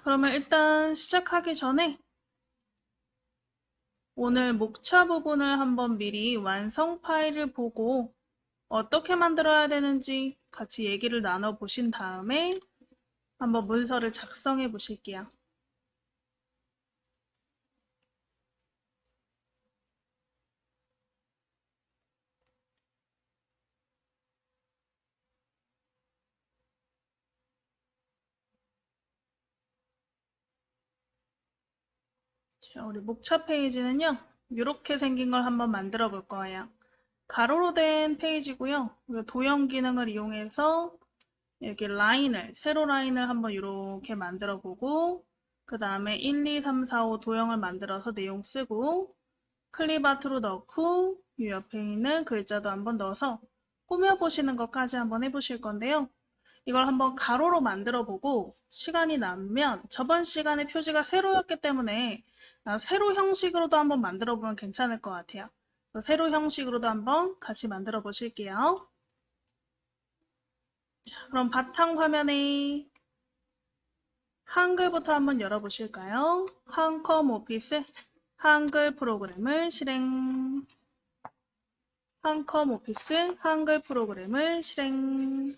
그러면 일단 시작하기 전에 오늘 목차 부분을 한번 미리 완성 파일을 보고 어떻게 만들어야 되는지 같이 얘기를 나눠보신 다음에 한번 문서를 작성해 보실게요. 자, 우리 목차 페이지는요, 이렇게 생긴 걸 한번 만들어 볼 거예요. 가로로 된 페이지고요. 도형 기능을 이용해서 이렇게 세로 라인을 한번 이렇게 만들어 보고, 그 다음에 1, 2, 3, 4, 5 도형을 만들어서 내용 쓰고, 클립아트로 넣고, 이 옆에 있는 글자도 한번 넣어서 꾸며보시는 것까지 한번 해보실 건데요. 이걸 한번 가로로 만들어 보고 시간이 남으면 저번 시간에 표지가 세로였기 때문에 세로 형식으로도 한번 만들어 보면 괜찮을 것 같아요. 세로 형식으로도 한번 같이 만들어 보실게요. 자, 그럼 바탕 화면에 한글부터 한번 열어보실까요? 한컴 오피스 한글 프로그램을 실행. 한컴 오피스 한글 프로그램을 실행.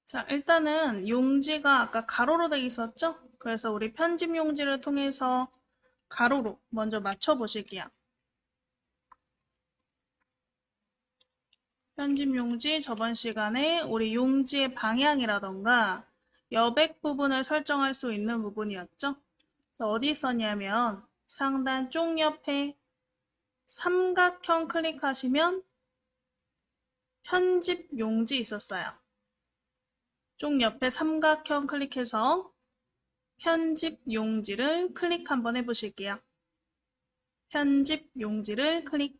자, 일단은 용지가 아까 가로로 되어 있었죠? 그래서 우리 편집 용지를 통해서 가로로 먼저 맞춰 보실게요. 편집 용지 저번 시간에 우리 용지의 방향이라던가 여백 부분을 설정할 수 있는 부분이었죠? 그래서 어디 있었냐면 상단 쪽 옆에 삼각형 클릭하시면 편집 용지 있었어요. 쪽 옆에 삼각형 클릭해서 편집 용지를 클릭 한번 해보실게요. 편집 용지를 클릭.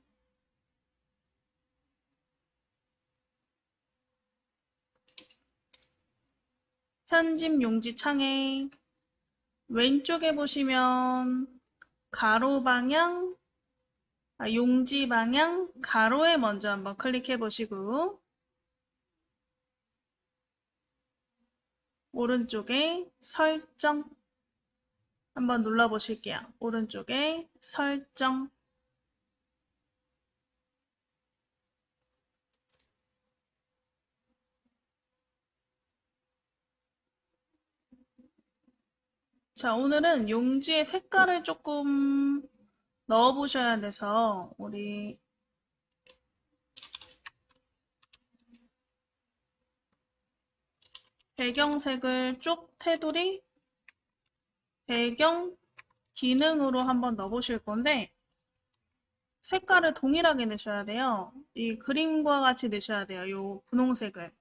편집 용지 창에 왼쪽에 보시면 가로 방향, 용지 방향, 가로에 먼저 한번 클릭해 보시고 오른쪽에 설정 한번 눌러 보실게요. 오른쪽에 설정. 자, 오늘은 용지의 색깔을 조금 넣어 보셔야 돼서 우리 배경색을 쪽 테두리 배경 기능으로 한번 넣어 보실 건데 색깔을 동일하게 넣으셔야 돼요. 이 그림과 같이 넣으셔야 돼요. 이 분홍색을.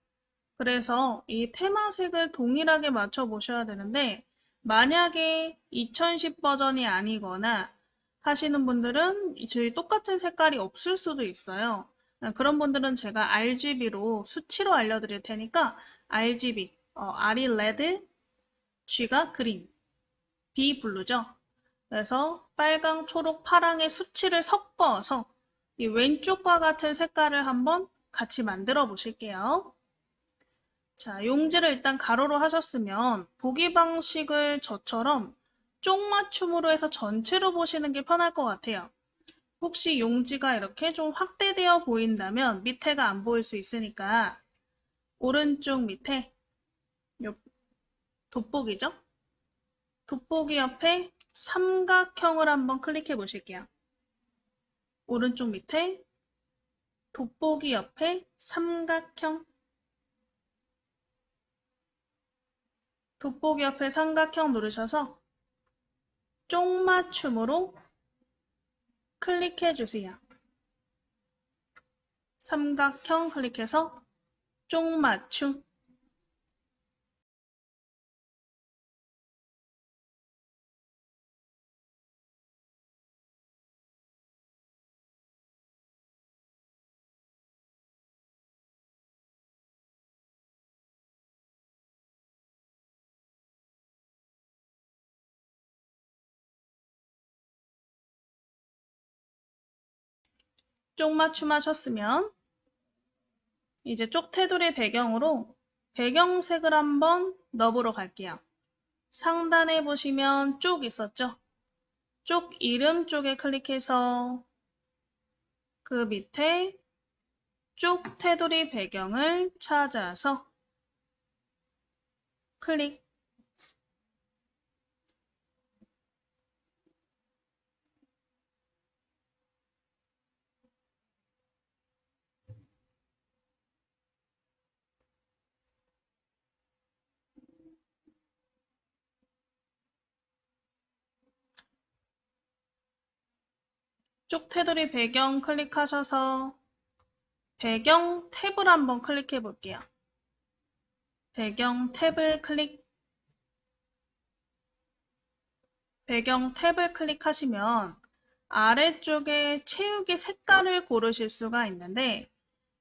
그래서 이 테마색을 동일하게 맞춰 보셔야 되는데 만약에 2010 버전이 아니거나 하시는 분들은 저희 똑같은 색깔이 없을 수도 있어요. 그런 분들은 제가 RGB로 수치로 알려드릴 테니까 RGB, R이 레드, G가 그린, B 블루죠. 그래서 빨강, 초록, 파랑의 수치를 섞어서 이 왼쪽과 같은 색깔을 한번 같이 만들어 보실게요. 자, 용지를 일단 가로로 하셨으면 보기 방식을 저처럼 쪽맞춤으로 해서 전체로 보시는 게 편할 것 같아요. 혹시 용지가 이렇게 좀 확대되어 보인다면 밑에가 안 보일 수 있으니까 오른쪽 밑에 요 돋보기죠? 돋보기 옆에 삼각형을 한번 클릭해 보실게요. 오른쪽 밑에 돋보기 옆에 삼각형, 돋보기 옆에 삼각형 누르셔서 쪽맞춤으로 클릭해 주세요. 삼각형 클릭해서 쪽맞춤. 쪽 맞춤하셨으면 이제 쪽 테두리 배경으로 배경색을 한번 넣어보러 갈게요. 상단에 보시면 쪽 있었죠? 쪽 이름 쪽에 클릭해서 그 밑에 쪽 테두리 배경을 찾아서 클릭. 쪽 테두리 배경 클릭하셔서 배경 탭을 한번 클릭해 볼게요. 배경 탭을 클릭. 배경 탭을 클릭하시면 아래쪽에 채우기 색깔을 고르실 수가 있는데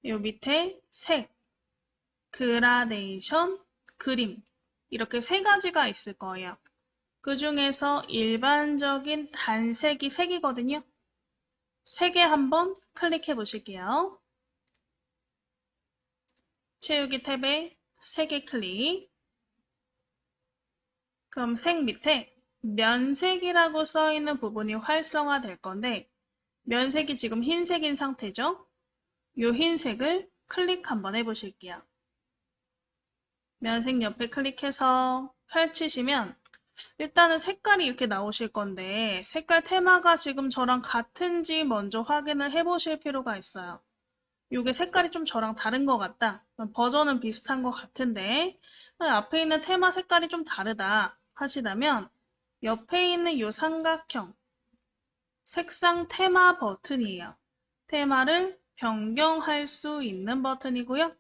이 밑에 색, 그라데이션, 그림 이렇게 세 가지가 있을 거예요. 그 중에서 일반적인 단색이 색이거든요. 색에 한번 클릭해 보실게요. 채우기 탭에 색에 클릭. 그럼 색 밑에 면색이라고 써 있는 부분이 활성화 될 건데 면색이 지금 흰색인 상태죠? 이 흰색을 클릭 한번 해보실게요. 면색 옆에 클릭해서 펼치시면 일단은 색깔이 이렇게 나오실 건데 색깔 테마가 지금 저랑 같은지 먼저 확인을 해보실 필요가 있어요. 이게 색깔이 좀 저랑 다른 것 같다. 버전은 비슷한 것 같은데 앞에 있는 테마 색깔이 좀 다르다 하시다면 옆에 있는 이 삼각형 색상 테마 버튼이에요. 테마를 변경할 수 있는 버튼이고요.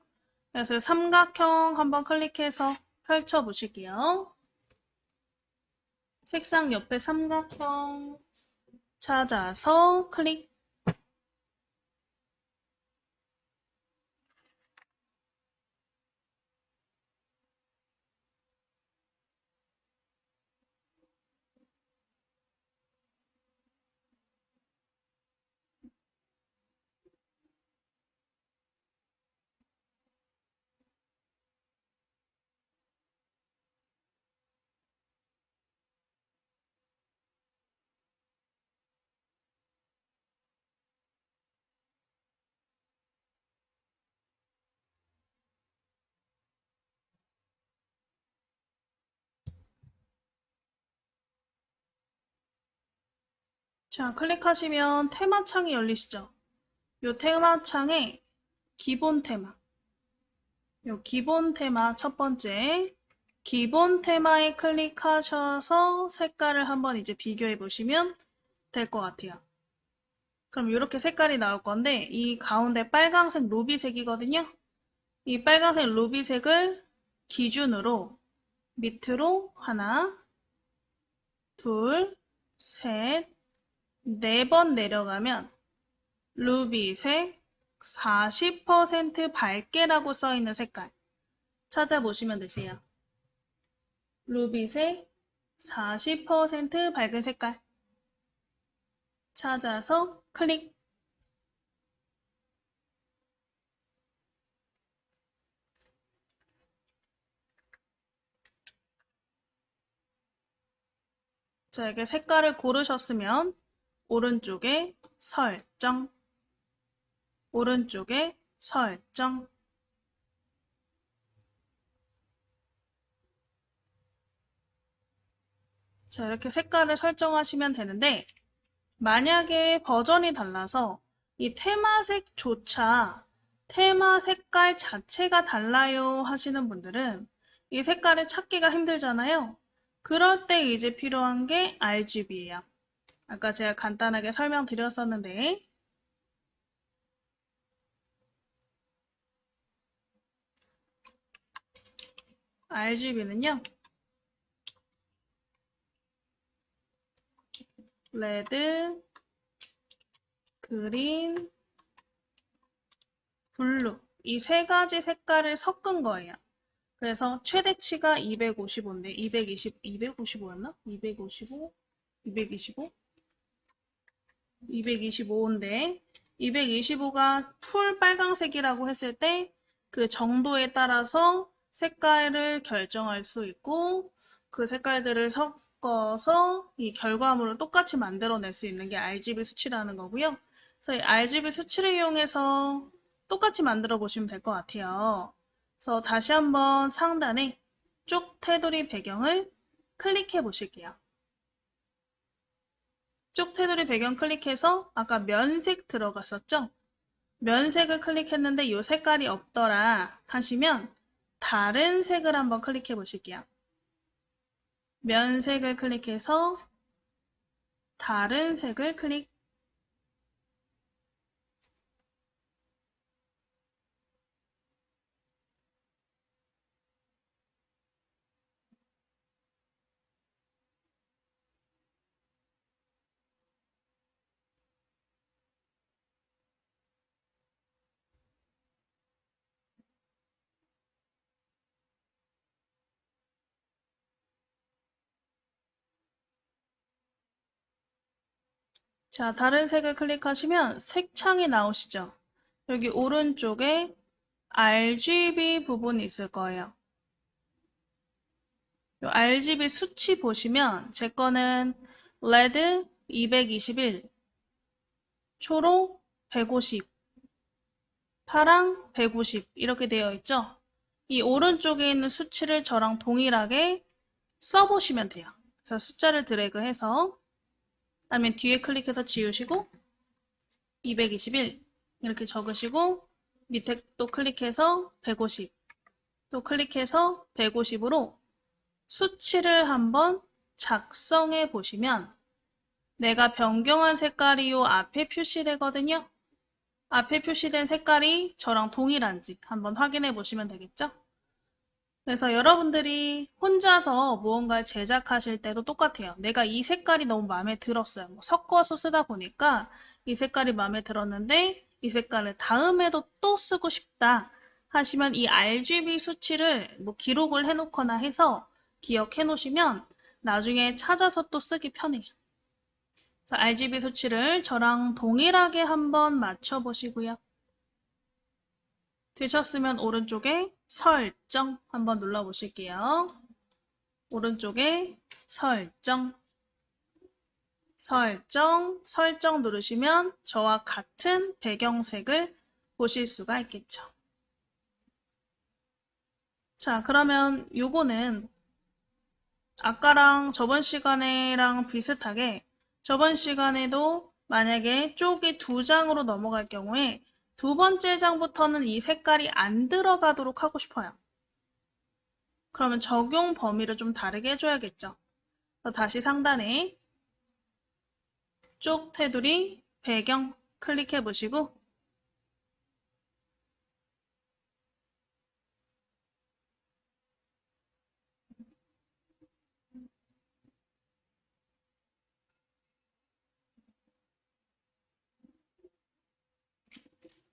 그래서 삼각형 한번 클릭해서 펼쳐 보실게요. 색상 옆에 삼각형 찾아서 클릭. 자, 클릭하시면 테마 창이 열리시죠? 이 테마 창에 기본 테마, 요 기본 테마 첫 번째 기본 테마에 클릭하셔서 색깔을 한번 이제 비교해 보시면 될 것 같아요. 그럼 이렇게 색깔이 나올 건데 이 가운데 빨강색 루비색이거든요. 이 빨강색 루비색을 기준으로 밑으로 하나, 둘, 셋, 네 번 내려가면 루비색 40% 밝게라고 써있는 색깔 찾아보시면 되세요. 루비색 40% 밝은 색깔 찾아서 클릭. 자, 이렇게 색깔을 고르셨으면 오른쪽에 설정, 오른쪽에 설정. 자, 이렇게 색깔을 설정하시면 되는데 만약에 버전이 달라서 이 테마색조차 테마 색깔 자체가 달라요 하시는 분들은 이 색깔을 찾기가 힘들잖아요. 그럴 때 이제 필요한 게 RGB예요. 아까 제가 간단하게 설명드렸었는데 RGB는요. 레드, 그린, 블루 이 세 가지 색깔을 섞은 거예요. 그래서 최대치가 255인데 255였나? 255? 225? 225인데 225가 풀 빨강색이라고 했을 때 그 정도에 따라서 색깔을 결정할 수 있고 그 색깔들을 섞어서 이 결과물을 똑같이 만들어낼 수 있는 게 RGB 수치라는 거고요. 그래서 이 RGB 수치를 이용해서 똑같이 만들어 보시면 될 것 같아요. 그래서 다시 한번 상단에 쪽 테두리 배경을 클릭해 보실게요. 쪽 테두리 배경 클릭해서 아까 면색 들어갔었죠? 면색을 클릭했는데 이 색깔이 없더라 하시면 다른 색을 한번 클릭해 보실게요. 면색을 클릭해서 다른 색을 클릭. 자, 다른 색을 클릭하시면 색창이 나오시죠? 여기 오른쪽에 RGB 부분이 있을 거예요. 이 RGB 수치 보시면 제 거는 레드 221, 초록 150, 파랑 150 이렇게 되어 있죠? 이 오른쪽에 있는 수치를 저랑 동일하게 써보시면 돼요. 그래서 숫자를 드래그해서 그다음에 뒤에 클릭해서 지우시고 221 이렇게 적으시고 밑에 또 클릭해서 150 또 클릭해서 150으로 수치를 한번 작성해 보시면 내가 변경한 색깔이 요 앞에 표시되거든요. 앞에 표시된 색깔이 저랑 동일한지 한번 확인해 보시면 되겠죠? 그래서 여러분들이 혼자서 무언가를 제작하실 때도 똑같아요. 내가 이 색깔이 너무 마음에 들었어요. 뭐 섞어서 쓰다 보니까 이 색깔이 마음에 들었는데 이 색깔을 다음에도 또 쓰고 싶다 하시면 이 RGB 수치를 뭐 기록을 해놓거나 해서 기억해 놓으시면 나중에 찾아서 또 쓰기 편해요. 그래서 RGB 수치를 저랑 동일하게 한번 맞춰 보시고요. 되셨으면 오른쪽에 설정 한번 눌러보실게요. 오른쪽에 설정 누르시면 저와 같은 배경색을 보실 수가 있겠죠. 자, 그러면 요거는 아까랑 저번 시간에랑 비슷하게 저번 시간에도 만약에 쪽이 2장으로 넘어갈 경우에 두 번째 장부터는 이 색깔이 안 들어가도록 하고 싶어요. 그러면 적용 범위를 좀 다르게 해줘야겠죠. 다시 상단에 쪽 테두리 배경 클릭해 보시고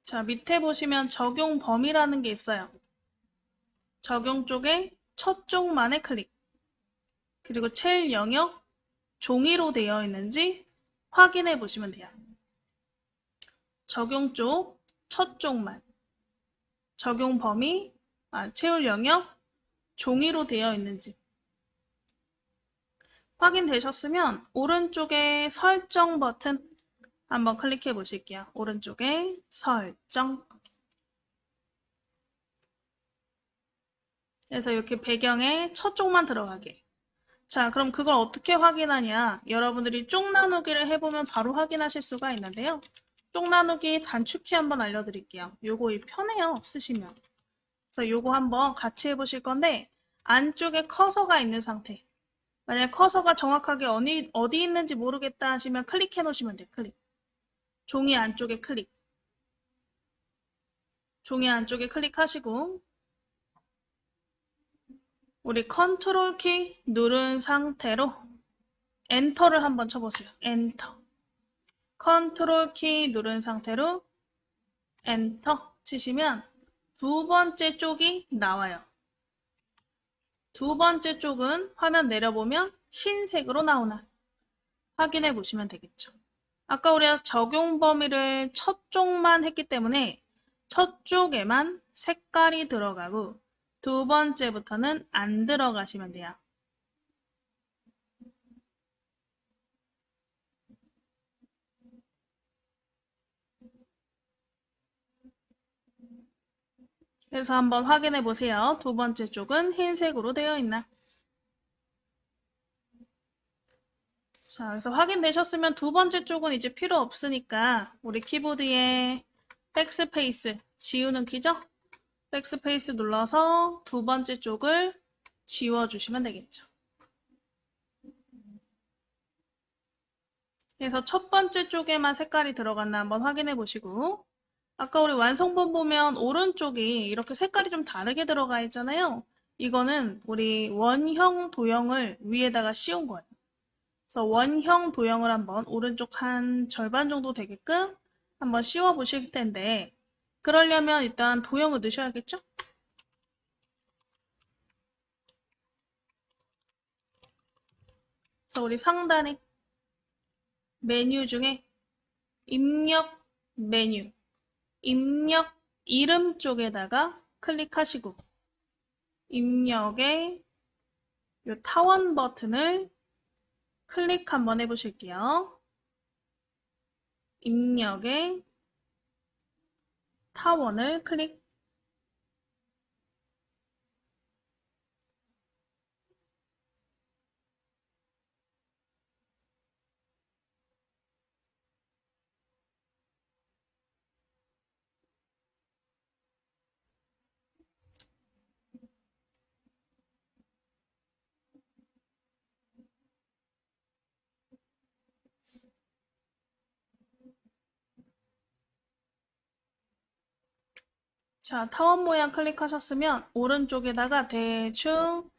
자, 밑에 보시면 적용 범위라는 게 있어요. 적용 쪽에 첫 쪽만의 클릭 그리고 첼 영역 종이로 되어 있는지 확인해 보시면 돼요. 적용 쪽 첫 쪽만 적용 범위 채울 영역 종이로 되어 있는지 확인되셨으면 오른쪽에 설정 버튼 한번 클릭해 보실게요. 오른쪽에 설정 그래서 이렇게 배경에 첫 쪽만 들어가게. 자, 그럼 그걸 어떻게 확인하냐? 여러분들이 쪽 나누기를 해보면 바로 확인하실 수가 있는데요. 쪽 나누기 단축키 한번 알려드릴게요. 요거 편해요, 쓰시면. 그래서 요거 한번 같이 해보실 건데 안쪽에 커서가 있는 상태. 만약 커서가 정확하게 어디 있는지 모르겠다 하시면 클릭해 놓으시면 돼요. 클릭. 종이 안쪽에 클릭. 종이 안쪽에 클릭하시고 우리 컨트롤 키 누른 상태로 엔터를 한번 쳐보세요. 엔터. 컨트롤 키 누른 상태로 엔터 치시면 두 번째 쪽이 나와요. 두 번째 쪽은 화면 내려보면 흰색으로 나오나 확인해 보시면 되겠죠. 아까 우리가 적용 범위를 첫 쪽만 했기 때문에 첫 쪽에만 색깔이 들어가고 두 번째부터는 안 들어가시면 돼요. 그래서 한번 확인해 보세요. 두 번째 쪽은 흰색으로 되어 있나? 자, 그래서 확인되셨으면 두 번째 쪽은 이제 필요 없으니까 우리 키보드에 백스페이스 지우는 키죠? 백스페이스 눌러서 두 번째 쪽을 지워주시면 되겠죠. 그래서 첫 번째 쪽에만 색깔이 들어갔나 한번 확인해 보시고 아까 우리 완성본 보면 오른쪽이 이렇게 색깔이 좀 다르게 들어가 있잖아요. 이거는 우리 원형 도형을 위에다가 씌운 거예요. 그래서 원형 도형을 한번 오른쪽 한 절반 정도 되게끔 한번 씌워 보실 텐데 그러려면 일단 도형을 넣으셔야겠죠? 그래서 우리 상단에 메뉴 중에 입력 메뉴, 입력 이름 쪽에다가 클릭하시고 입력의 이 타원 버튼을 클릭 한번 해보실게요. 입력의 타원을 클릭. 자, 타원 모양 클릭하셨으면 오른쪽에다가 대충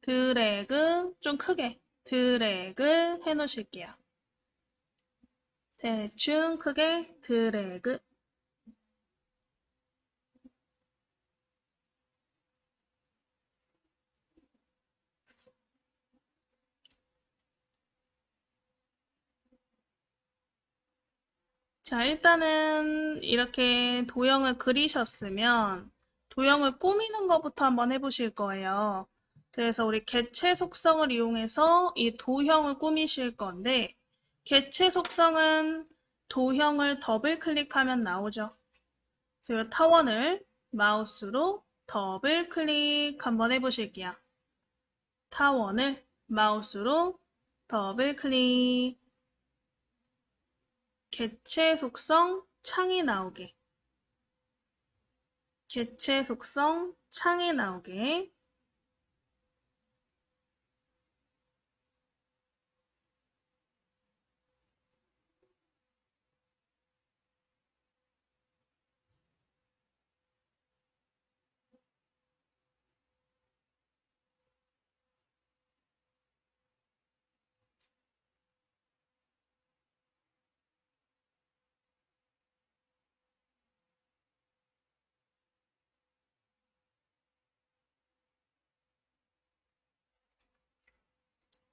드래그, 좀 크게 드래그 해 놓으실게요. 대충 크게 드래그. 자, 일단은 이렇게 도형을 그리셨으면 도형을 꾸미는 것부터 한번 해보실 거예요. 그래서 우리 개체 속성을 이용해서 이 도형을 꾸미실 건데 개체 속성은 도형을 더블 클릭하면 나오죠. 그래서 이 타원을 마우스로 더블 클릭 한번 해보실게요. 타원을 마우스로 더블 클릭. 개체 속성 창이 나오게. 개체 속성 창이 나오게.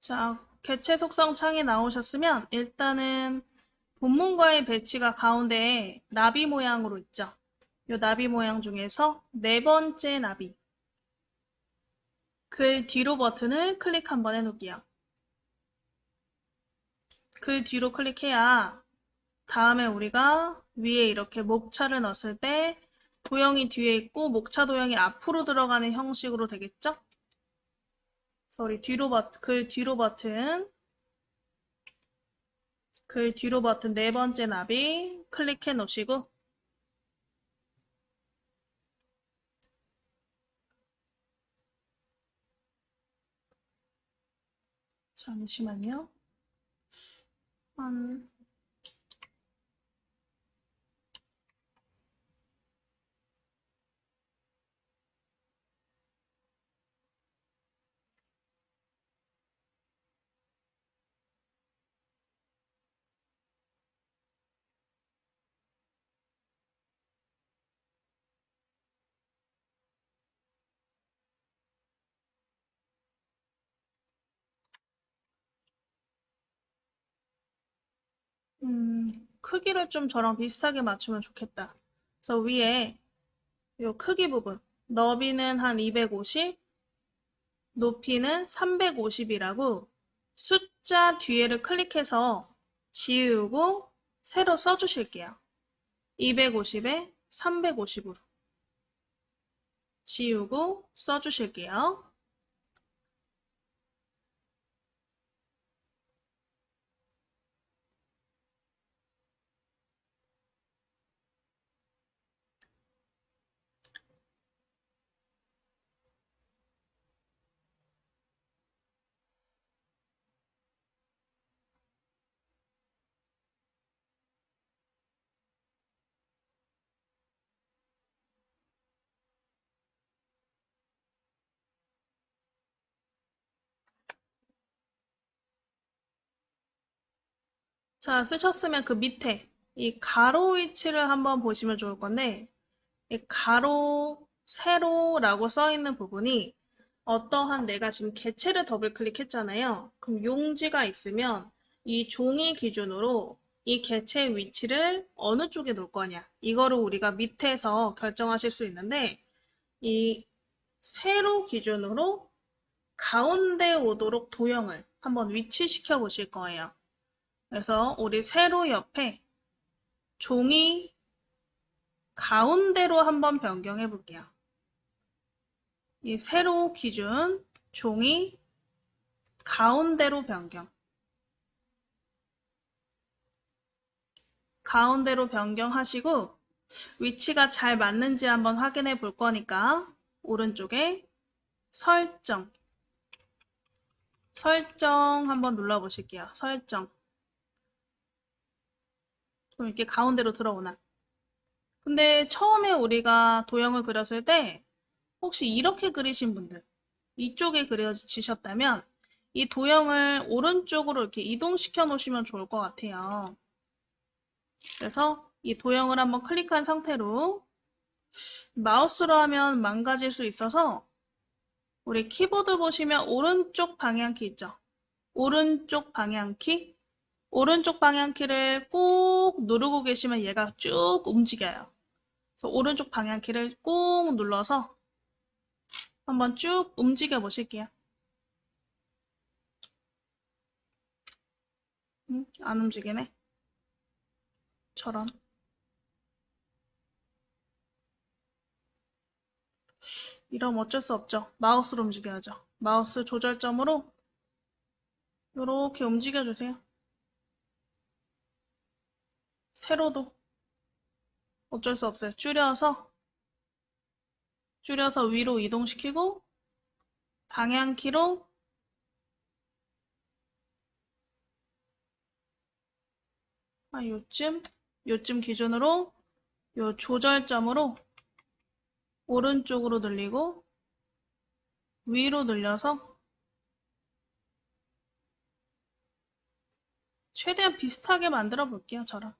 자, 개체 속성 창이 나오셨으면 일단은 본문과의 배치가 가운데에 나비 모양으로 있죠. 이 나비 모양 중에서 네 번째 나비. 글 뒤로 버튼을 클릭 한번 해놓을게요. 글 뒤로 클릭해야 다음에 우리가 위에 이렇게 목차를 넣었을 때 도형이 뒤에 있고 목차 도형이 앞으로 들어가는 형식으로 되겠죠? 그래서 우리 뒤로 버튼, 글 뒤로 버튼 네 번째 나비 클릭해 놓으시고 잠시만요. 한 음, 크기를 좀 저랑 비슷하게 맞추면 좋겠다. 그래서 위에 요 크기 부분, 너비는 한 250, 높이는 350이라고 숫자 뒤에를 클릭해서 지우고 새로 써주실게요. 250에 350으로 지우고 써주실게요. 자, 쓰셨으면 그 밑에 이 가로 위치를 한번 보시면 좋을 건데, 이 가로, 세로라고 써 있는 부분이 어떠한 내가 지금 개체를 더블 클릭했잖아요. 그럼 용지가 있으면 이 종이 기준으로 이 개체의 위치를 어느 쪽에 놓을 거냐. 이거를 우리가 밑에서 결정하실 수 있는데, 이 세로 기준으로 가운데 오도록 도형을 한번 위치시켜 보실 거예요. 그래서 우리 세로 옆에 종이 가운데로 한번 변경해 볼게요. 이 세로 기준 종이 가운데로 변경. 가운데로 변경하시고 위치가 잘 맞는지 한번 확인해 볼 거니까 오른쪽에 설정. 설정 한번 눌러 보실게요. 설정. 좀 이렇게 가운데로 들어오나. 근데 처음에 우리가 도형을 그렸을 때 혹시 이렇게 그리신 분들, 이쪽에 그려지셨다면 이 도형을 오른쪽으로 이렇게 이동시켜 놓으시면 좋을 것 같아요. 그래서 이 도형을 한번 클릭한 상태로 마우스로 하면 망가질 수 있어서 우리 키보드 보시면 오른쪽 방향키 있죠? 오른쪽 방향키? 오른쪽 방향키를 꾹 누르고 계시면 얘가 쭉 움직여요. 그래서 오른쪽 방향키를 꾹 눌러서 한번 쭉 움직여 보실게요. 안 움직이네. 처럼. 이러면 어쩔 수 없죠. 마우스로 움직여야죠. 마우스 조절점으로 이렇게 움직여주세요. 세로도 어쩔 수 없어요. 줄여서 위로 이동시키고 방향키로 요쯤 기준으로 요 조절점으로 오른쪽으로 늘리고 위로 늘려서 최대한 비슷하게 만들어 볼게요, 저랑.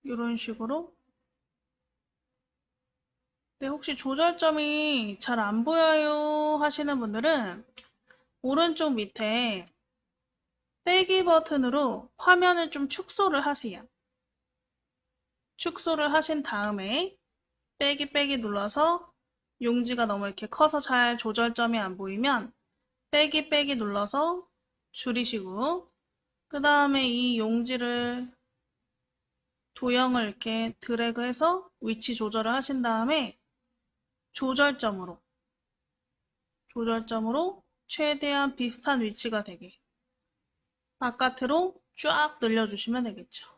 이런 식으로. 네, 혹시 조절점이 잘 안 보여요 하시는 분들은 오른쪽 밑에 빼기 버튼으로 화면을 좀 축소를 하세요. 축소를 하신 다음에 빼기 눌러서 용지가 너무 이렇게 커서 잘 조절점이 안 보이면 빼기 눌러서 줄이시고 그 다음에 이 용지를 도형을 이렇게 드래그해서 위치 조절을 하신 다음에 조절점으로 최대한 비슷한 위치가 되게 바깥으로 쫙 늘려주시면 되겠죠.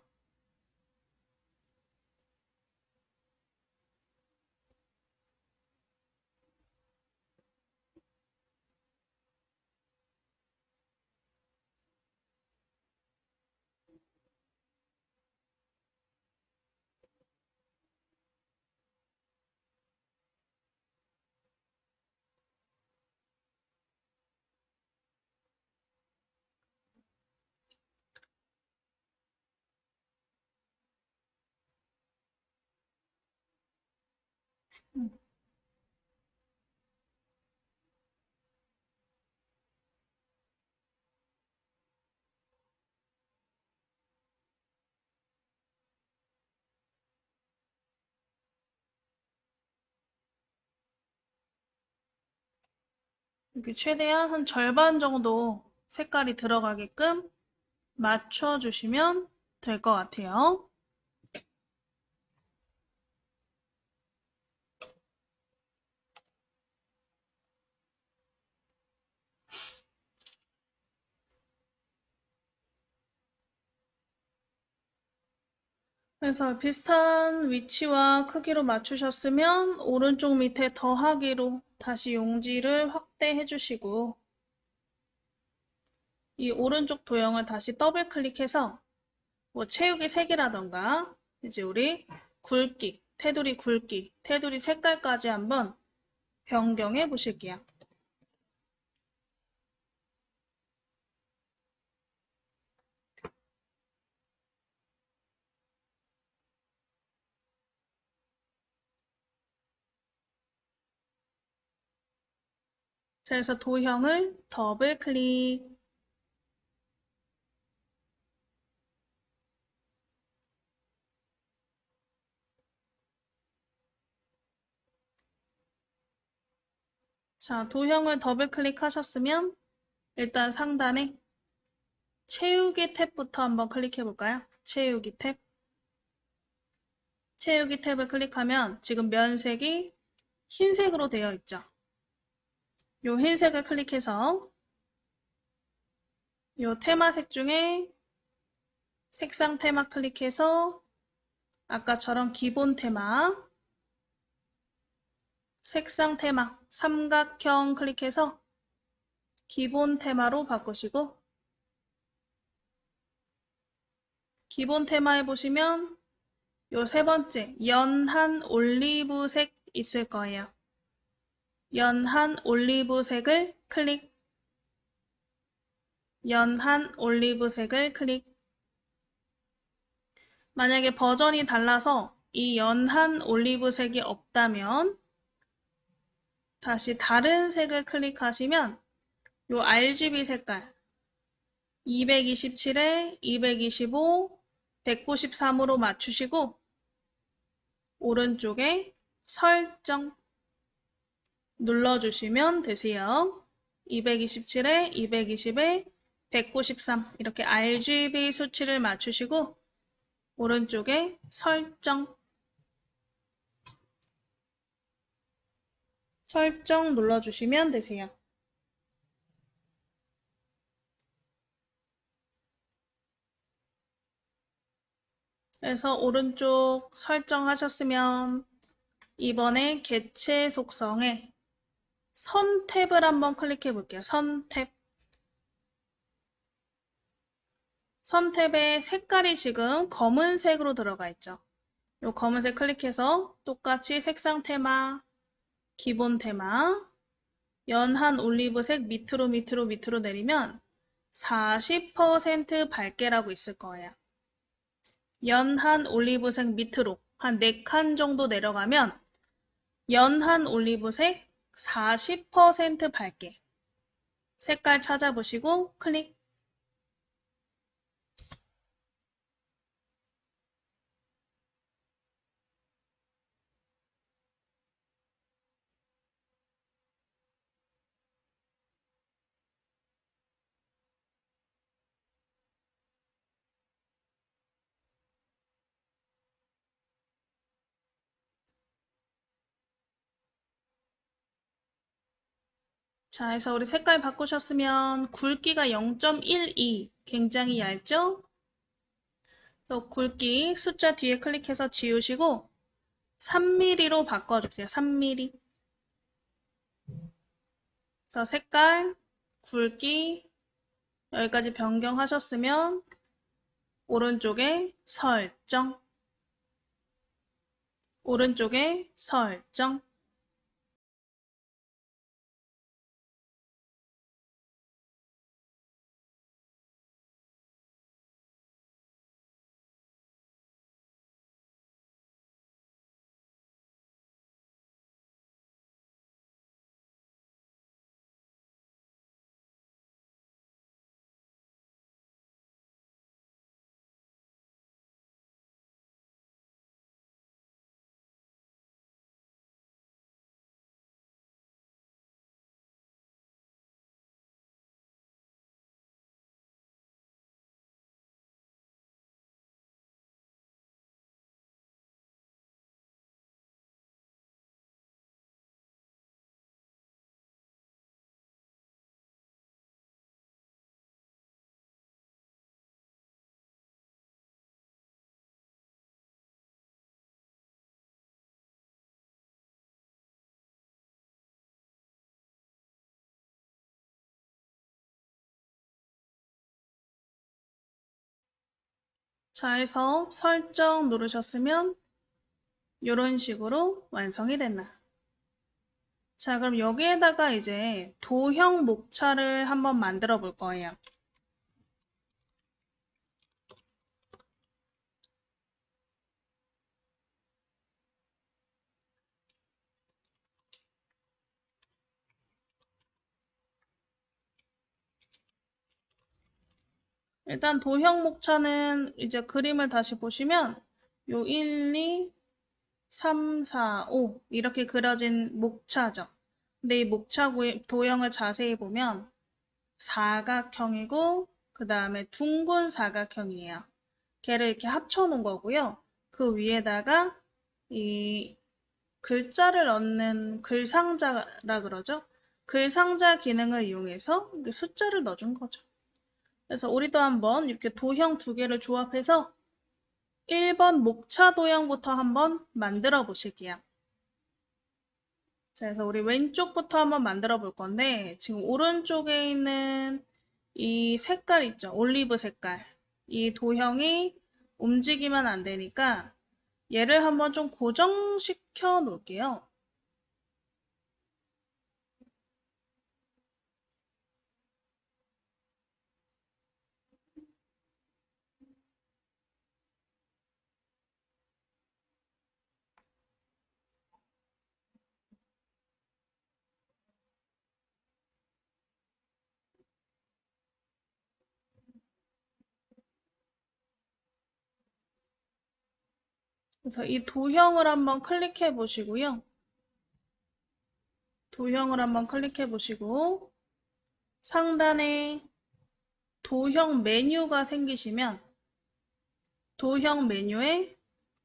이렇게 최대한 한 절반 정도 색깔이 들어가게끔 맞춰주시면 될 것 같아요. 그래서 비슷한 위치와 크기로 맞추셨으면 오른쪽 밑에 더하기로 다시 용지를 확대해 주시고 이 오른쪽 도형을 다시 더블 클릭해서 뭐 채우기 색이라던가 이제 우리 굵기, 테두리 색깔까지 한번 변경해 보실게요. 자, 그래서 도형을 더블 클릭. 자, 도형을 더블 클릭하셨으면 일단 상단에 채우기 탭부터 한번 클릭해 볼까요? 채우기 탭. 채우기 탭을 클릭하면 지금 면색이 흰색으로 되어 있죠. 이 흰색을 클릭해서 이 테마색 중에 색상 테마 클릭해서 아까처럼 기본 테마, 색상 테마, 삼각형 클릭해서 기본 테마로 바꾸시고 기본 테마에 보시면 요 세 번째 연한 올리브색 있을 거예요. 연한 올리브색을 클릭. 연한 올리브색을 클릭. 만약에 버전이 달라서 이 연한 올리브색이 없다면 다시 다른 색을 클릭하시면 요 RGB 색깔 227에 225, 193으로 맞추시고 오른쪽에 설정 눌러주시면 되세요. 227에 220에 193 이렇게 RGB 수치를 맞추시고 오른쪽에 설정 눌러주시면 되세요. 그래서 오른쪽 설정하셨으면 이번에 개체 속성에 선 탭을 한번 클릭해 볼게요. 선 탭. 선 탭에 색깔이 지금 검은색으로 들어가 있죠. 이 검은색 클릭해서 똑같이 색상 테마, 기본 테마, 연한 올리브색 밑으로 내리면 40% 밝게라고 있을 거예요. 연한 올리브색 밑으로 한 4칸 정도 내려가면 연한 올리브색 40% 밝게 색깔 찾아보시고 클릭. 자, 해서 우리 색깔 바꾸셨으면 굵기가 0.12 굉장히 얇죠? 그래서 굵기 숫자 뒤에 클릭해서 지우시고 3mm로 바꿔주세요. 3mm. 그래서 색깔, 굵기 여기까지 변경하셨으면 오른쪽에 설정, 오른쪽에 설정. 자, 해서 설정 누르셨으면 이런 식으로 완성이 됐나. 자, 그럼 여기에다가 이제 도형 목차를 한번 만들어 볼 거예요. 일단 도형 목차는 이제 그림을 다시 보시면 요 1, 2, 3, 4, 5 이렇게 그려진 목차죠. 근데 이 목차 도형을 자세히 보면 사각형이고 그 다음에 둥근 사각형이에요. 걔를 이렇게 합쳐 놓은 거고요. 그 위에다가 이 글자를 넣는 글상자라 그러죠. 글상자 기능을 이용해서 숫자를 넣어준 거죠. 그래서 우리도 한번 이렇게 도형 두 개를 조합해서 1번 목차 도형부터 한번 만들어 보실게요. 자, 그래서 우리 왼쪽부터 한번 만들어 볼 건데 지금 오른쪽에 있는 이 색깔 있죠? 올리브 색깔. 이 도형이 움직이면 안 되니까 얘를 한번 좀 고정시켜 놓을게요. 그래서 이 도형을 한번 클릭해 보시고요. 도형을 한번 클릭해 보시고 상단에 도형 메뉴가 생기시면 도형 메뉴에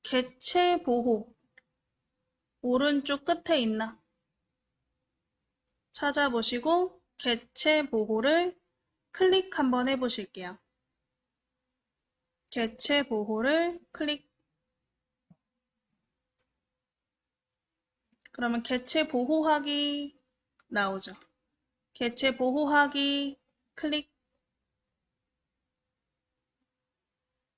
개체 보호 오른쪽 끝에 있나 찾아보시고 개체 보호를 클릭 한번 해보실게요. 개체 보호를 클릭. 그러면 개체 보호하기 나오죠. 개체 보호하기 클릭.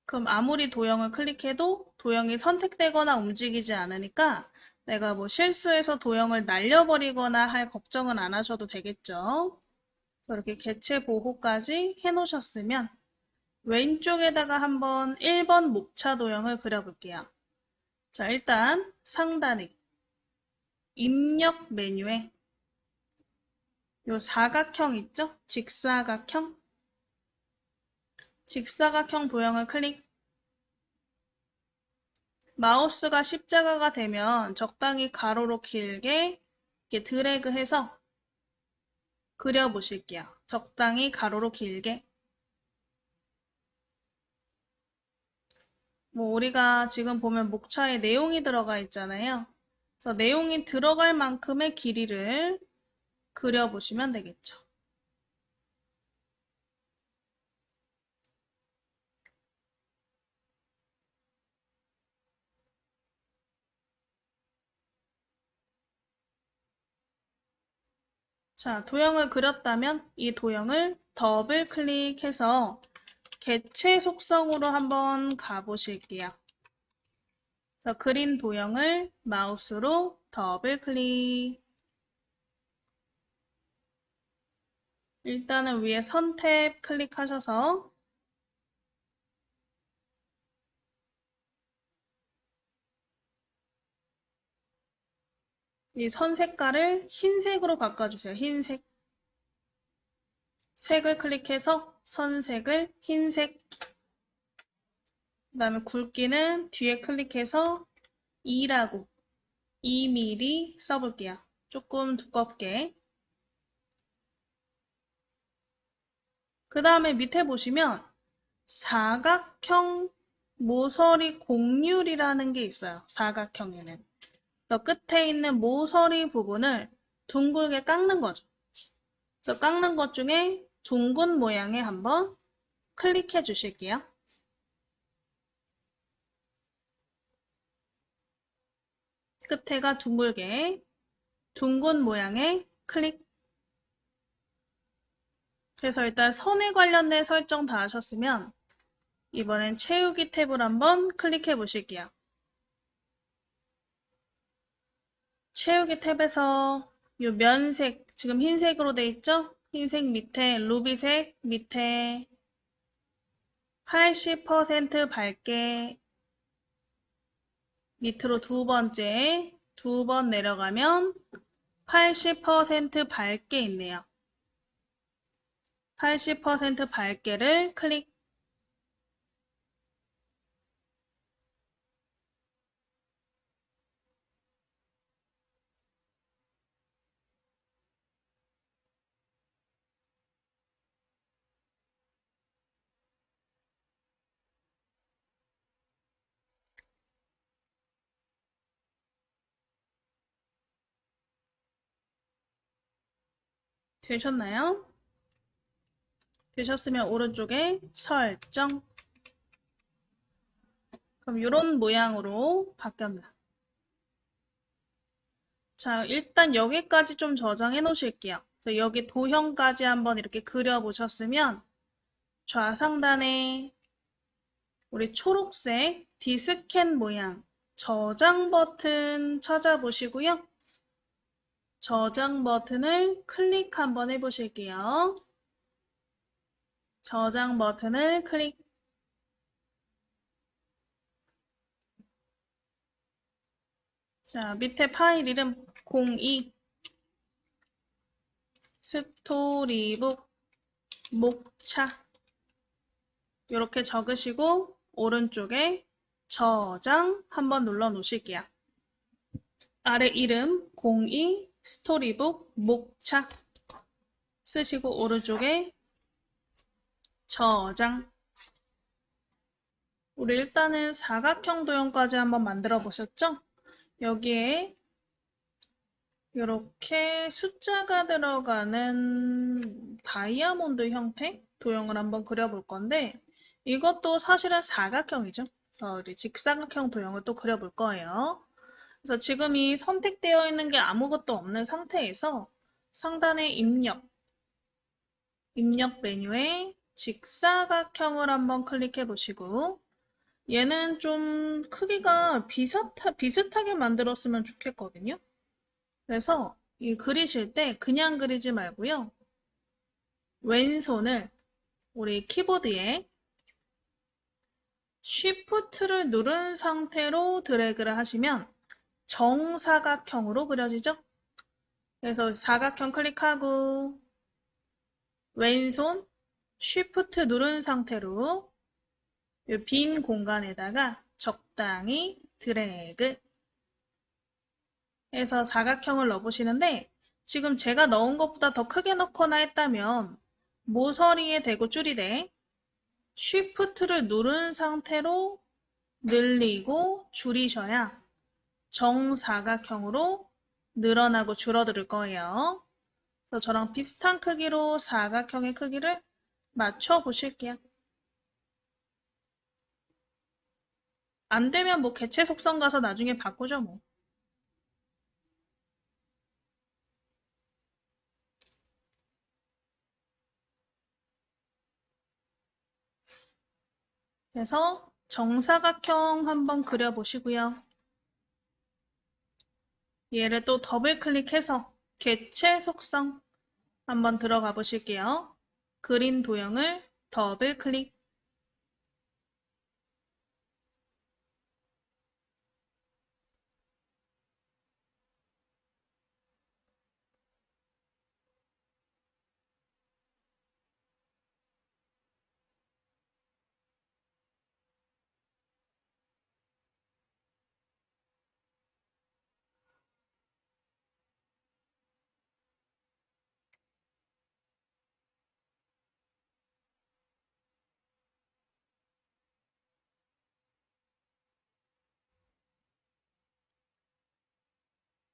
그럼 아무리 도형을 클릭해도 도형이 선택되거나 움직이지 않으니까 내가 뭐 실수해서 도형을 날려버리거나 할 걱정은 안 하셔도 되겠죠. 이렇게 개체 보호까지 해놓으셨으면 왼쪽에다가 한번 1번 목차 도형을 그려볼게요. 자, 일단 상단에 입력 메뉴에 요 사각형 있죠? 직사각형. 직사각형 도형을 클릭. 마우스가 십자가가 되면 적당히 가로로 길게 이렇게 드래그해서 그려보실게요. 적당히 가로로 길게. 뭐 우리가 지금 보면 목차에 내용이 들어가 있잖아요. 그래서 내용이 들어갈 만큼의 길이를 그려보시면 되겠죠. 자, 도형을 그렸다면 이 도형을 더블 클릭해서 개체 속성으로 한번 가보실게요. 그래서 그린 도형을 마우스로 더블 클릭. 일단은 위에 선 탭 클릭하셔서 이 선 색깔을 흰색으로 바꿔주세요. 흰색. 색을 클릭해서 선색을 흰색. 그 다음에 굵기는 뒤에 클릭해서 2라고 2mm 써볼게요. 조금 두껍게. 그 다음에 밑에 보시면 사각형 모서리 곡률이라는 게 있어요. 사각형에는. 그래서 끝에 있는 모서리 부분을 둥글게 깎는 거죠. 그래서 깎는 것 중에 둥근 모양에 한번 클릭해 주실게요. 끝에가 둥글게 둥근 모양에 클릭. 그래서 일단 선에 관련된 설정 다 하셨으면 이번엔 채우기 탭을 한번 클릭해 보실게요. 채우기 탭에서 이 면색, 지금 흰색으로 돼 있죠? 흰색 밑에 루비색 밑에 80% 밝게 밑으로 두 번째 두 번 내려가면 80% 밝게 있네요. 80% 밝게를 클릭. 되셨나요? 되셨으면 오른쪽에 설정. 그럼 이런 모양으로 바뀌었나? 자, 일단 여기까지 좀 저장해 놓으실게요. 그래서 여기 도형까지 한번 이렇게 그려보셨으면 좌상단에 우리 초록색 디스캔 모양 저장 버튼 찾아보시고요. 저장 버튼을 클릭 한번 해보실게요. 저장 버튼을 클릭. 자, 밑에 파일 이름 02 스토리북 목차 이렇게 적으시고 오른쪽에 저장 한번 눌러 놓으실게요. 아래 이름 02 스토리북 목차 쓰시고 오른쪽에 저장. 우리 일단은 사각형 도형까지 한번 만들어 보셨죠? 여기에 이렇게 숫자가 들어가는 다이아몬드 형태 도형을 한번 그려볼 건데 이것도 사실은 사각형이죠. 우리 직사각형 도형을 또 그려볼 거예요. 그래서 지금 이 선택되어 있는 게 아무것도 없는 상태에서 상단에 입력 메뉴에 직사각형을 한번 클릭해 보시고 얘는 좀 크기가 비슷하게 만들었으면 좋겠거든요. 그래서 이 그리실 때 그냥 그리지 말고요. 왼손을 우리 키보드에 Shift를 누른 상태로 드래그를 하시면 정사각형으로 그려지죠? 그래서 사각형 클릭하고 왼손 Shift 누른 상태로 이 빈 공간에다가 적당히 드래그 해서 사각형을 넣어보시는데 지금 제가 넣은 것보다 더 크게 넣거나 했다면 모서리에 대고 줄이되 Shift를 누른 상태로 늘리고 줄이셔야 정사각형으로 늘어나고 줄어들 거예요. 그래서 저랑 비슷한 크기로 사각형의 크기를 맞춰 보실게요. 안 되면 뭐 개체 속성 가서 나중에 바꾸죠 뭐. 그래서 정사각형 한번 그려보시고요. 얘를 또 더블 클릭해서 개체 속성 한번 들어가 보실게요. 그린 도형을 더블 클릭.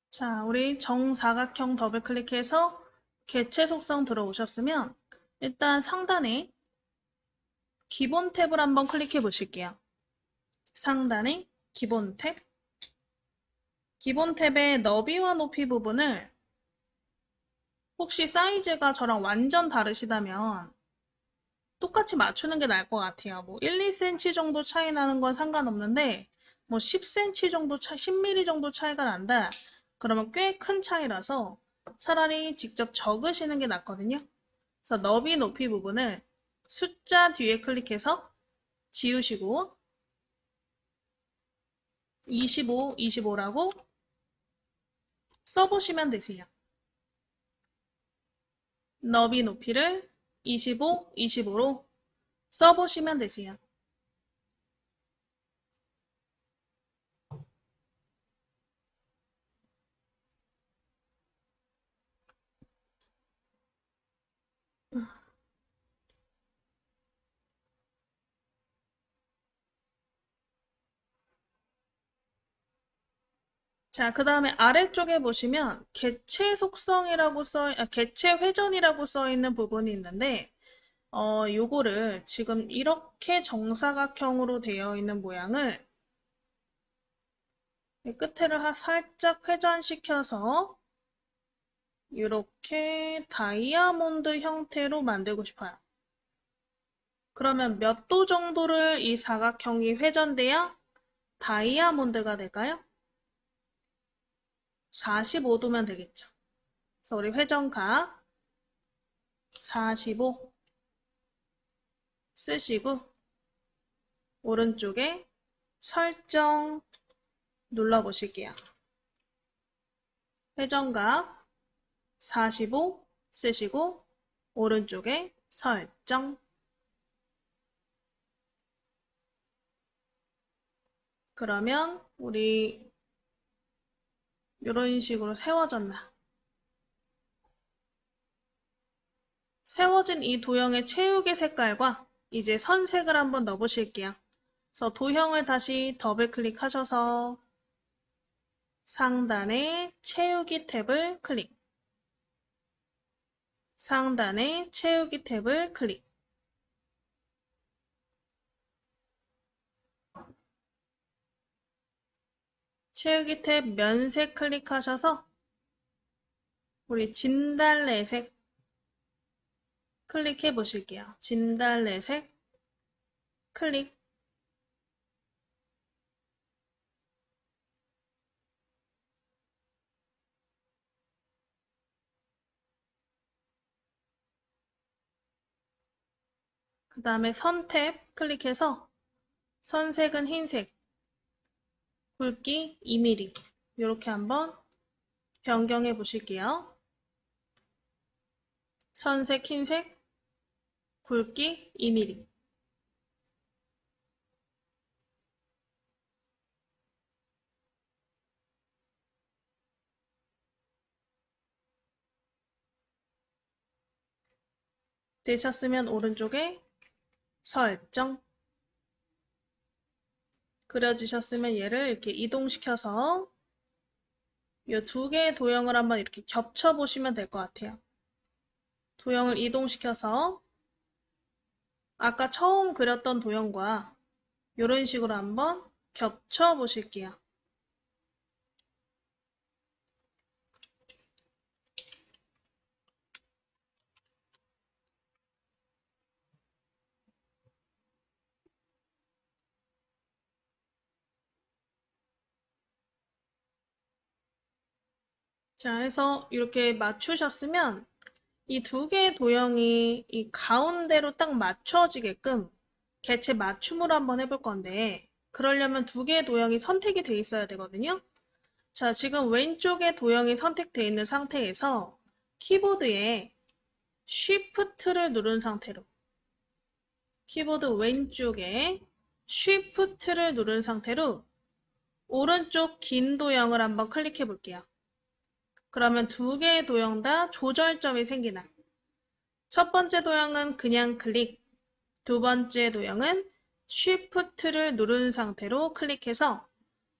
자, 우리 정사각형 더블 클릭해서 개체 속성 들어오셨으면 일단 상단에 기본 탭을 한번 클릭해 보실게요. 상단에 기본 탭. 기본 탭의 너비와 높이 부분을 혹시 사이즈가 저랑 완전 다르시다면 똑같이 맞추는 게 나을 것 같아요. 뭐 1, 2cm 정도 차이 나는 건 상관없는데 뭐 10cm 정도 10mm 정도 차이가 난다. 그러면 꽤 큰 차이라서 차라리 직접 적으시는 게 낫거든요. 그래서 너비 높이 부분을 숫자 뒤에 클릭해서 지우시고 25, 25라고 써보시면 되세요. 너비 높이를 25, 25로 써보시면 되세요. 자, 그 다음에 아래쪽에 보시면 개체 속성이라고 개체 회전이라고 써 있는 부분이 있는데, 요거를 지금 이렇게 정사각형으로 되어 있는 모양을 끝에를 살짝 회전시켜서 이렇게 다이아몬드 형태로 만들고 싶어요. 그러면 몇 도 정도를 이 사각형이 회전돼야 다이아몬드가 될까요? 45도면 되겠죠. 그래서 우리 회전각 45 쓰시고 오른쪽에 설정 눌러보실게요. 회전각 45 쓰시고 오른쪽에 설정. 그러면 우리 이런 식으로 세워졌나? 세워진 이 도형의 채우개 색깔과 이제 선색을 한번 넣어보실게요. 그래서 도형을 다시 더블 클릭하셔서 상단에 채우기 탭을 클릭. 상단에 채우기 탭을 클릭. 채우기 탭 면색 클릭하셔서 우리 진달래색 클릭해 보실게요. 진달래색 클릭. 그 다음에 선 탭 클릭해서 선색은 흰색, 굵기 2mm 이렇게 한번 변경해 보실게요. 선색 흰색, 굵기 2mm. 되셨으면 오른쪽에 설정. 그려지셨으면 얘를 이렇게 이동시켜서 이 두 개의 도형을 한번 이렇게 겹쳐 보시면 될 것 같아요. 도형을 이동시켜서 아까 처음 그렸던 도형과 이런 식으로 한번 겹쳐 보실게요. 자, 해서 이렇게 맞추셨으면 이 두 개의 도형이 이 가운데로 딱 맞춰지게끔 개체 맞춤으로 한번 해볼 건데 그러려면 두 개의 도형이 선택이 돼 있어야 되거든요. 자, 지금 왼쪽에 도형이 선택되어 있는 상태에서 키보드에 Shift를 누른 상태로 키보드 왼쪽에 Shift를 누른 상태로 오른쪽 긴 도형을 한번 클릭해 볼게요. 그러면 두 개의 도형 다 조절점이 생기나. 첫 번째 도형은 그냥 클릭, 두 번째 도형은 Shift를 누른 상태로 클릭해서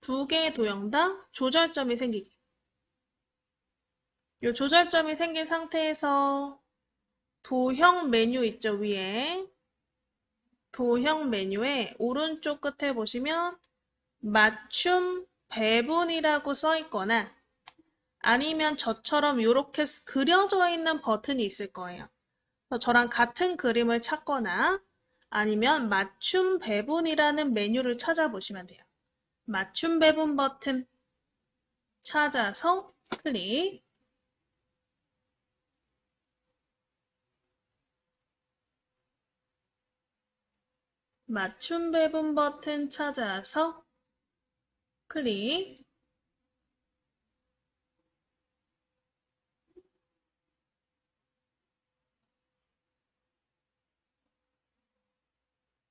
두 개의 도형 다 조절점이 생기게. 이 조절점이 생긴 상태에서 도형 메뉴 있죠, 위에. 도형 메뉴에 오른쪽 끝에 보시면 맞춤 배분이라고 써 있거나 아니면 저처럼 이렇게 그려져 있는 버튼이 있을 거예요. 그래서 저랑 같은 그림을 찾거나 아니면 맞춤 배분이라는 메뉴를 찾아보시면 돼요. 맞춤 배분 버튼 찾아서 클릭. 맞춤 배분 버튼 찾아서 클릭.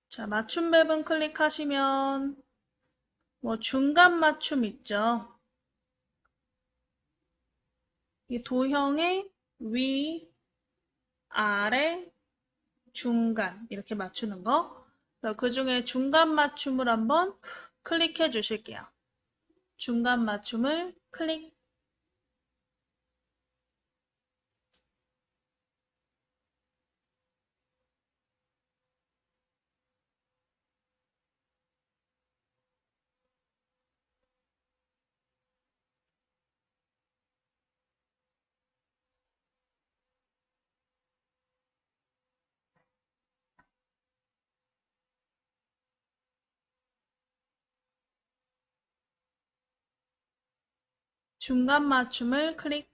자, 맞춤 배분 클릭하시면 뭐 중간 맞춤 있죠. 이 도형의 위, 아래, 중간 이렇게 맞추는 거. 그 중에 중간 맞춤을 한번 클릭해 주실게요. 중간 맞춤을 클릭. 중간 맞춤을 클릭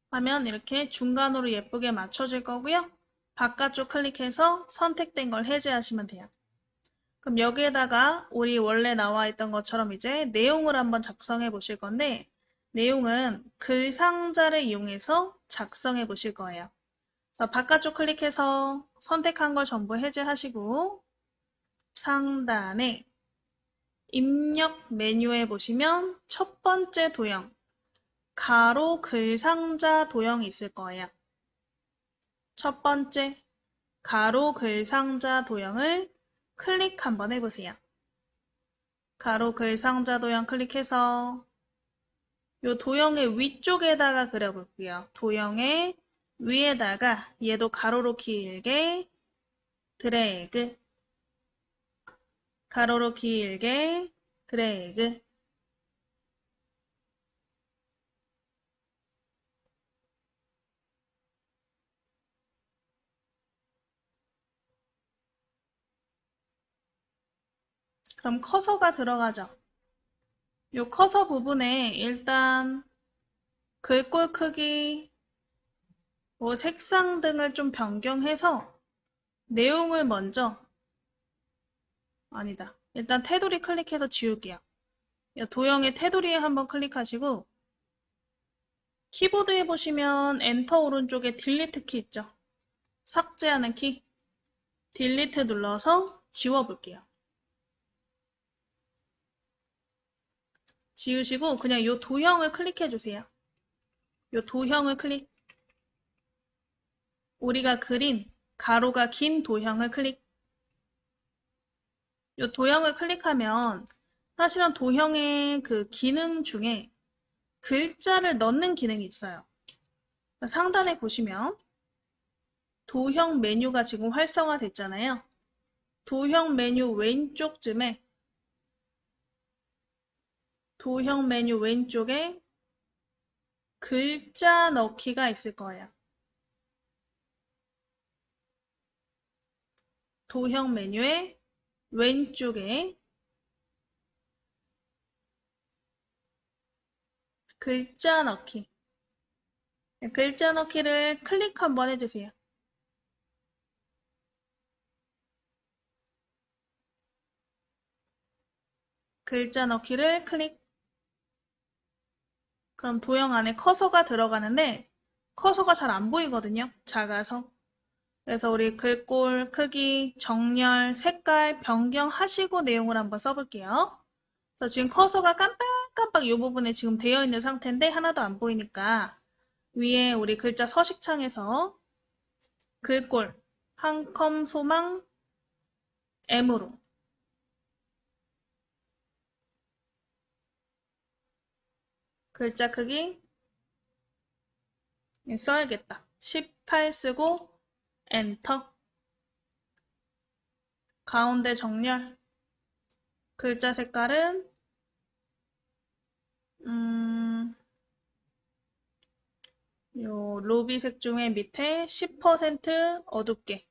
하면 이렇게 중간으로 예쁘게 맞춰질 거고요. 바깥쪽 클릭해서 선택된 걸 해제하시면 돼요. 그럼 여기에다가 우리 원래 나와 있던 것처럼 이제 내용을 한번 작성해 보실 건데 내용은 글 상자를 이용해서 작성해 보실 거예요. 그래서 바깥쪽 클릭해서 선택한 걸 전부 해제하시고 상단에 입력 메뉴에 보시면 첫 번째 도형 가로 글 상자 도형이 있을 거예요. 첫 번째 가로 글 상자 도형을 클릭 한번 해보세요. 가로 글 상자 도형 클릭해서 이 도형의 위쪽에다가 그려볼게요. 도형의 위에다가 얘도 가로로 길게 드래그, 가로로 길게 드래그. 그럼 커서가 들어가죠. 이 커서 부분에 일단 글꼴 크기, 뭐 색상 등을 좀 변경해서 내용을 먼저, 아니다. 일단 테두리 클릭해서 지울게요. 도형의 테두리에 한번 클릭하시고 키보드에 보시면 엔터 오른쪽에 딜리트 키 있죠? 삭제하는 키. 딜리트 눌러서 지워볼게요. 지우시고 그냥 이 도형을 클릭해주세요. 이 도형을 클릭. 우리가 그린 가로가 긴 도형을 클릭. 이 도형을 클릭하면 사실은 도형의 그 기능 중에 글자를 넣는 기능이 있어요. 상단에 보시면 도형 메뉴가 지금 활성화됐잖아요. 도형 메뉴 왼쪽쯤에 도형 메뉴 왼쪽에 글자 넣기가 있을 거예요. 도형 메뉴의 왼쪽에 글자 넣기. 글자 넣기를 클릭 한번 해주세요. 글자 넣기를 클릭. 그럼 도형 안에 커서가 들어가는데 커서가 잘 안 보이거든요. 작아서. 그래서 우리 글꼴 크기, 정렬, 색깔 변경하시고 내용을 한번 써볼게요. 그래서 지금 커서가 깜빡깜빡 이 부분에 지금 되어 있는 상태인데 하나도 안 보이니까 위에 우리 글자 서식창에서 글꼴 한 컴 소망 M으로 글자 크기 써야겠다. 18 쓰고 엔터. 가운데 정렬. 글자 색깔은 요 루비색 중에 밑에 10% 어둡게.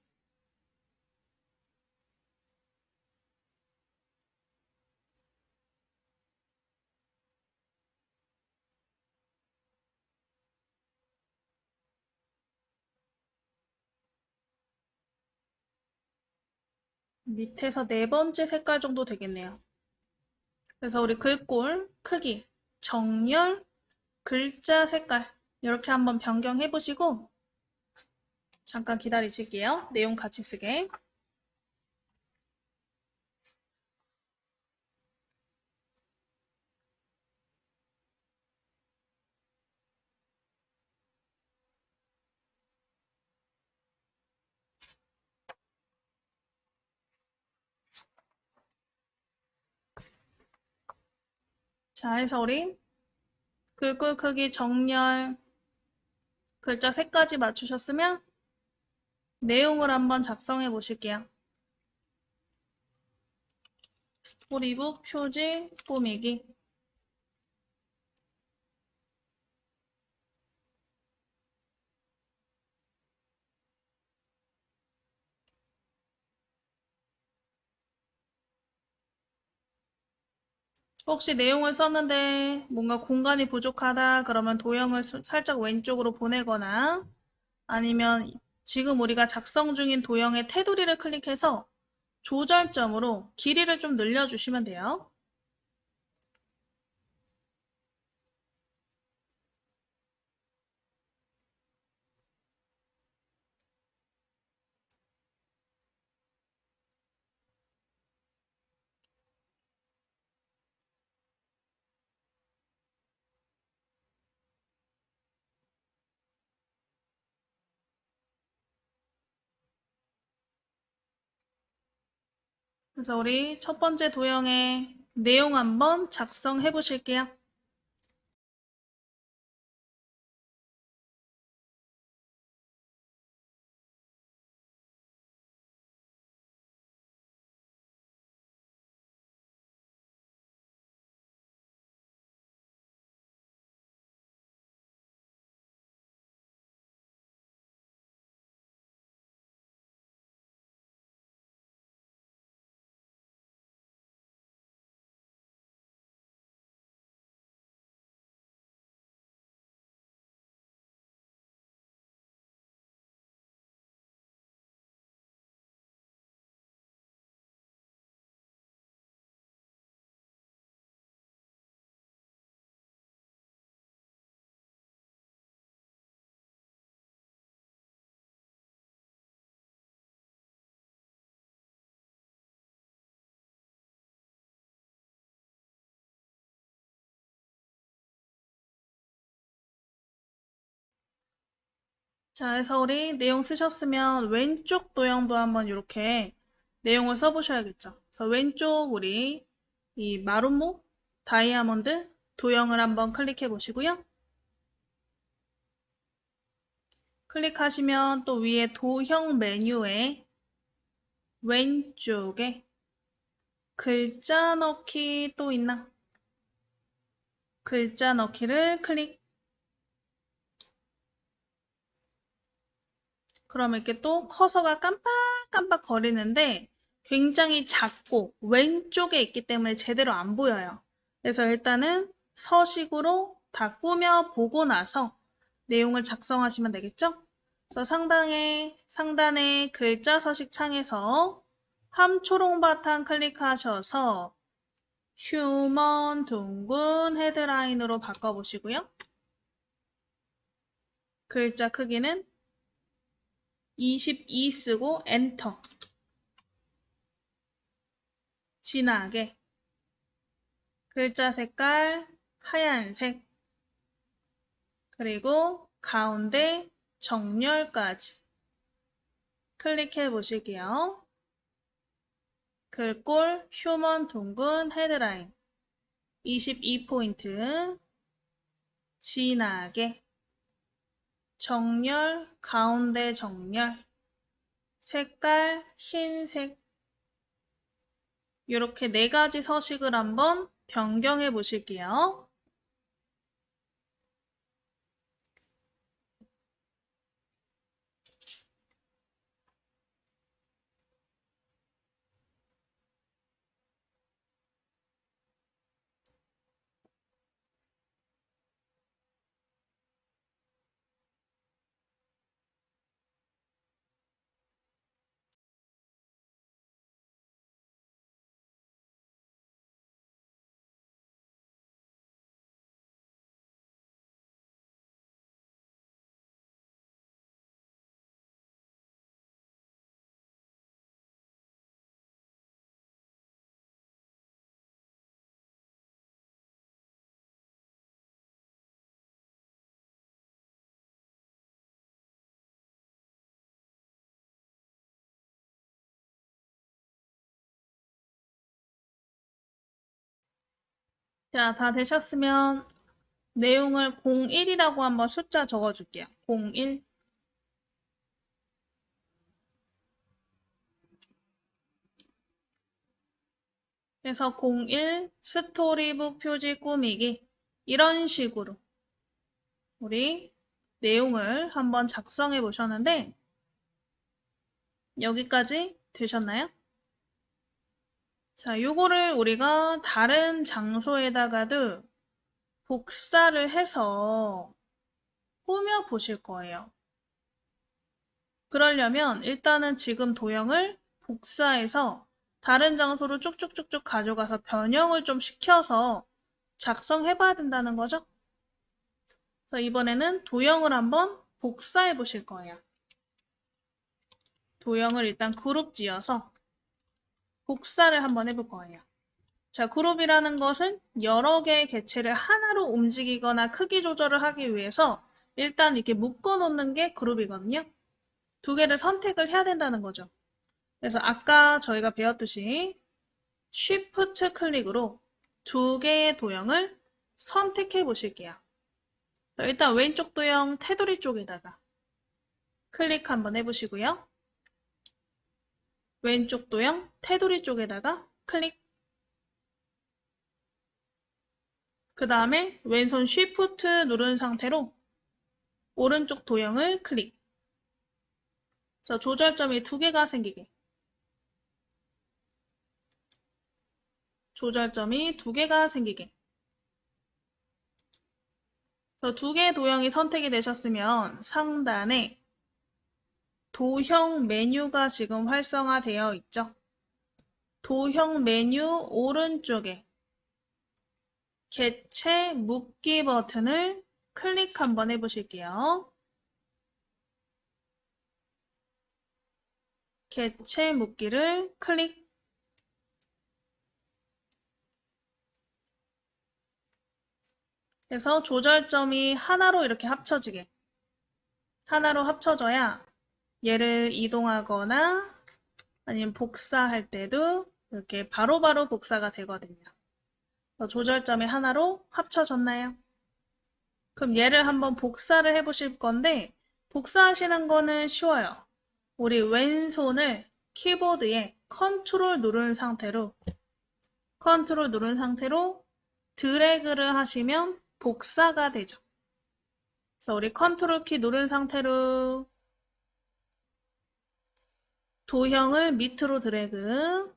밑에서 네 번째 색깔 정도 되겠네요. 그래서 우리 글꼴 크기, 정렬, 글자 색깔 이렇게 한번 변경해 보시고 잠깐 기다리실게요. 내용 같이 쓰게. 자, 해서 우리 글꼴 크기, 정렬, 글자 색까지 맞추셨으면 내용을 한번 작성해 보실게요. 스토리북 표지 꾸미기. 혹시 내용을 썼는데 뭔가 공간이 부족하다 그러면 도형을 살짝 왼쪽으로 보내거나 아니면 지금 우리가 작성 중인 도형의 테두리를 클릭해서 조절점으로 길이를 좀 늘려주시면 돼요. 그래서 우리 첫 번째 도형의 내용 한번 작성해 보실게요. 자, 해서 우리 내용 쓰셨으면 왼쪽 도형도 한번 이렇게 내용을 써보셔야겠죠. 그래서 왼쪽 우리 이 마름모 다이아몬드 도형을 한번 클릭해 보시고요. 클릭하시면 또 위에 도형 메뉴에 왼쪽에 글자 넣기 또 있나? 글자 넣기를 클릭. 그럼 이렇게 또 커서가 깜빡깜빡 거리는데 굉장히 작고 왼쪽에 있기 때문에 제대로 안 보여요. 그래서 일단은 서식으로 다 꾸며 보고 나서 내용을 작성하시면 되겠죠? 그래서 상단에 글자 서식 창에서 함초롱 바탕 클릭하셔서 휴먼 둥근 헤드라인으로 바꿔보시고요. 글자 크기는 22 쓰고 엔터. 진하게. 글자 색깔 하얀색. 그리고 가운데 정렬까지 클릭해 보실게요. 글꼴 휴먼 둥근 헤드라인 22포인트 진하게 정렬 가운데 정렬 색깔 흰색 이렇게 네 가지 서식을 한번 변경해 보실게요. 자, 다 되셨으면 내용을 01이라고 한번 숫자 적어줄게요. 01. 그래서 01 스토리북 표지 꾸미기 이런 식으로 우리 내용을 한번 작성해 보셨는데 여기까지 되셨나요? 자, 요거를 우리가 다른 장소에다가도 복사를 해서 꾸며 보실 거예요. 그러려면 일단은 지금 도형을 복사해서 다른 장소로 쭉쭉쭉쭉 가져가서 변형을 좀 시켜서 작성해 봐야 된다는 거죠. 그래서 이번에는 도형을 한번 복사해 보실 거예요. 도형을 일단 그룹 지어서 복사를 한번 해볼 거예요. 자, 그룹이라는 것은 여러 개의 객체를 하나로 움직이거나 크기 조절을 하기 위해서 일단 이렇게 묶어 놓는 게 그룹이거든요. 두 개를 선택을 해야 된다는 거죠. 그래서 아까 저희가 배웠듯이 Shift 클릭으로 두 개의 도형을 선택해 보실게요. 일단 왼쪽 도형 테두리 쪽에다가 클릭 한번 해보시고요. 왼쪽 도형 테두리 쪽에다가 클릭. 그 다음에 왼손 Shift 누른 상태로 오른쪽 도형을 클릭. 그래서 조절점이 두 개가 생기게. 조절점이 두 개가 생기게. 두 개의 도형이 선택이 되셨으면 상단에 도형 메뉴가 지금 활성화되어 있죠. 도형 메뉴 오른쪽에 객체 묶기 버튼을 클릭 한번 해보실게요. 객체 묶기를 클릭. 해서 조절점이 하나로 이렇게 합쳐지게. 하나로 합쳐져야 얘를 이동하거나 아니면 복사할 때도 이렇게 바로바로 복사가 되거든요. 조절점이 하나로 합쳐졌나요? 그럼 얘를 한번 복사를 해보실 건데 복사하시는 거는 쉬워요. 우리 왼손을 키보드에 컨트롤 누른 상태로 드래그를 하시면 복사가 되죠. 그래서 우리 컨트롤 키 누른 상태로 도형을 밑으로 드래그,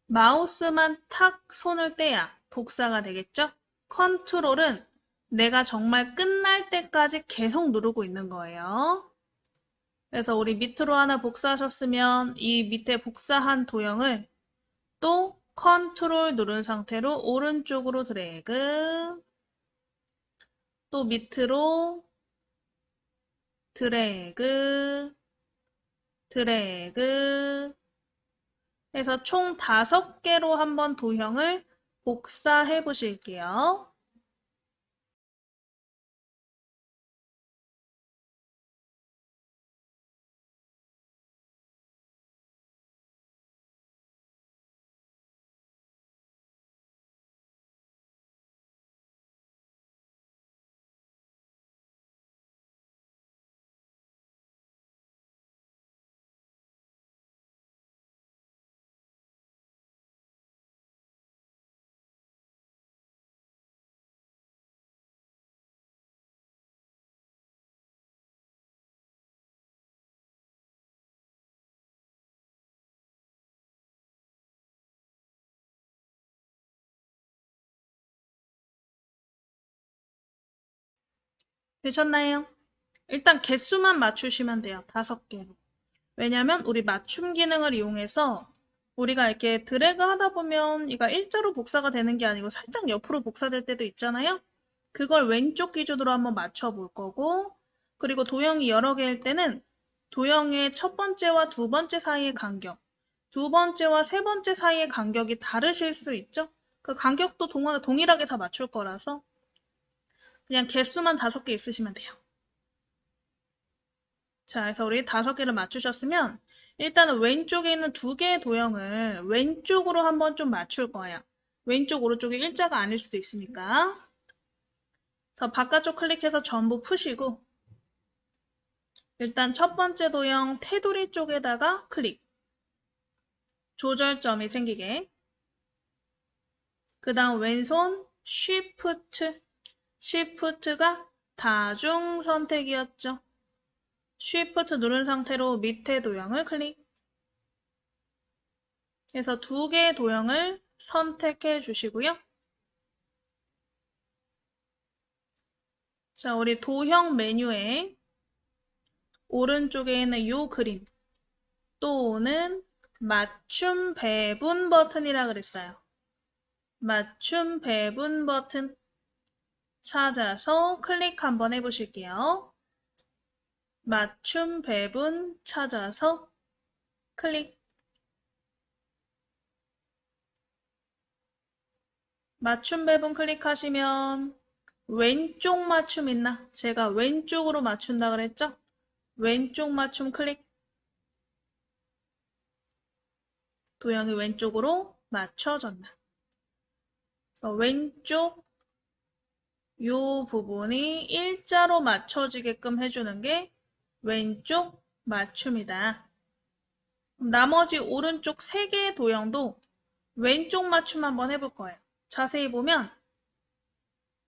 마우스만 탁 손을 떼야 복사가 되겠죠? 컨트롤은 내가 정말 끝날 때까지 계속 누르고 있는 거예요. 그래서 우리 밑으로 하나 복사하셨으면 이 밑에 복사한 도형을 또 컨트롤 누른 상태로 오른쪽으로 드래그, 또 밑으로 드래그, 드래그 해서 총 5개로 한번 도형을 복사해 보실게요. 되셨나요? 일단 개수만 맞추시면 돼요. 5개로. 왜냐면 우리 맞춤 기능을 이용해서 우리가 이렇게 드래그 하다 보면 이가 일자로 복사가 되는 게 아니고 살짝 옆으로 복사될 때도 있잖아요. 그걸 왼쪽 기준으로 한번 맞춰 볼 거고, 그리고 도형이 여러 개일 때는 도형의 첫 번째와 두 번째 사이의 간격, 두 번째와 세 번째 사이의 간격이 다르실 수 있죠. 그 간격도 동일하게 다 맞출 거라서 그냥 개수만 5개 있으시면 돼요. 자, 그래서 우리 5개를 맞추셨으면 일단은 왼쪽에 있는 2개의 도형을 왼쪽으로 한번 좀 맞출 거예요. 왼쪽, 오른쪽이 일자가 아닐 수도 있으니까. 그래서 바깥쪽 클릭해서 전부 푸시고 일단 첫 번째 도형 테두리 쪽에다가 클릭. 조절점이 생기게. 그 다음 왼손 Shift. Shift가 다중 선택이었죠. Shift 누른 상태로 밑에 도형을 클릭. 해서 두 개의 도형을 선택해 주시고요. 자, 우리 도형 메뉴에 오른쪽에 있는 이 그림 또는 맞춤 배분 버튼이라 그랬어요. 맞춤 배분 버튼 찾아서 클릭 한번 해보실게요. 맞춤 배분 찾아서 클릭. 맞춤 배분 클릭하시면 왼쪽 맞춤 있나? 제가 왼쪽으로 맞춘다 그랬죠? 왼쪽 맞춤 클릭. 도형이 왼쪽으로 맞춰졌나? 그래서 왼쪽 요 부분이 일자로 맞춰지게끔 해주는 게 왼쪽 맞춤이다. 나머지 오른쪽 3개의 도형도 왼쪽 맞춤 한번 해볼 거예요. 자세히 보면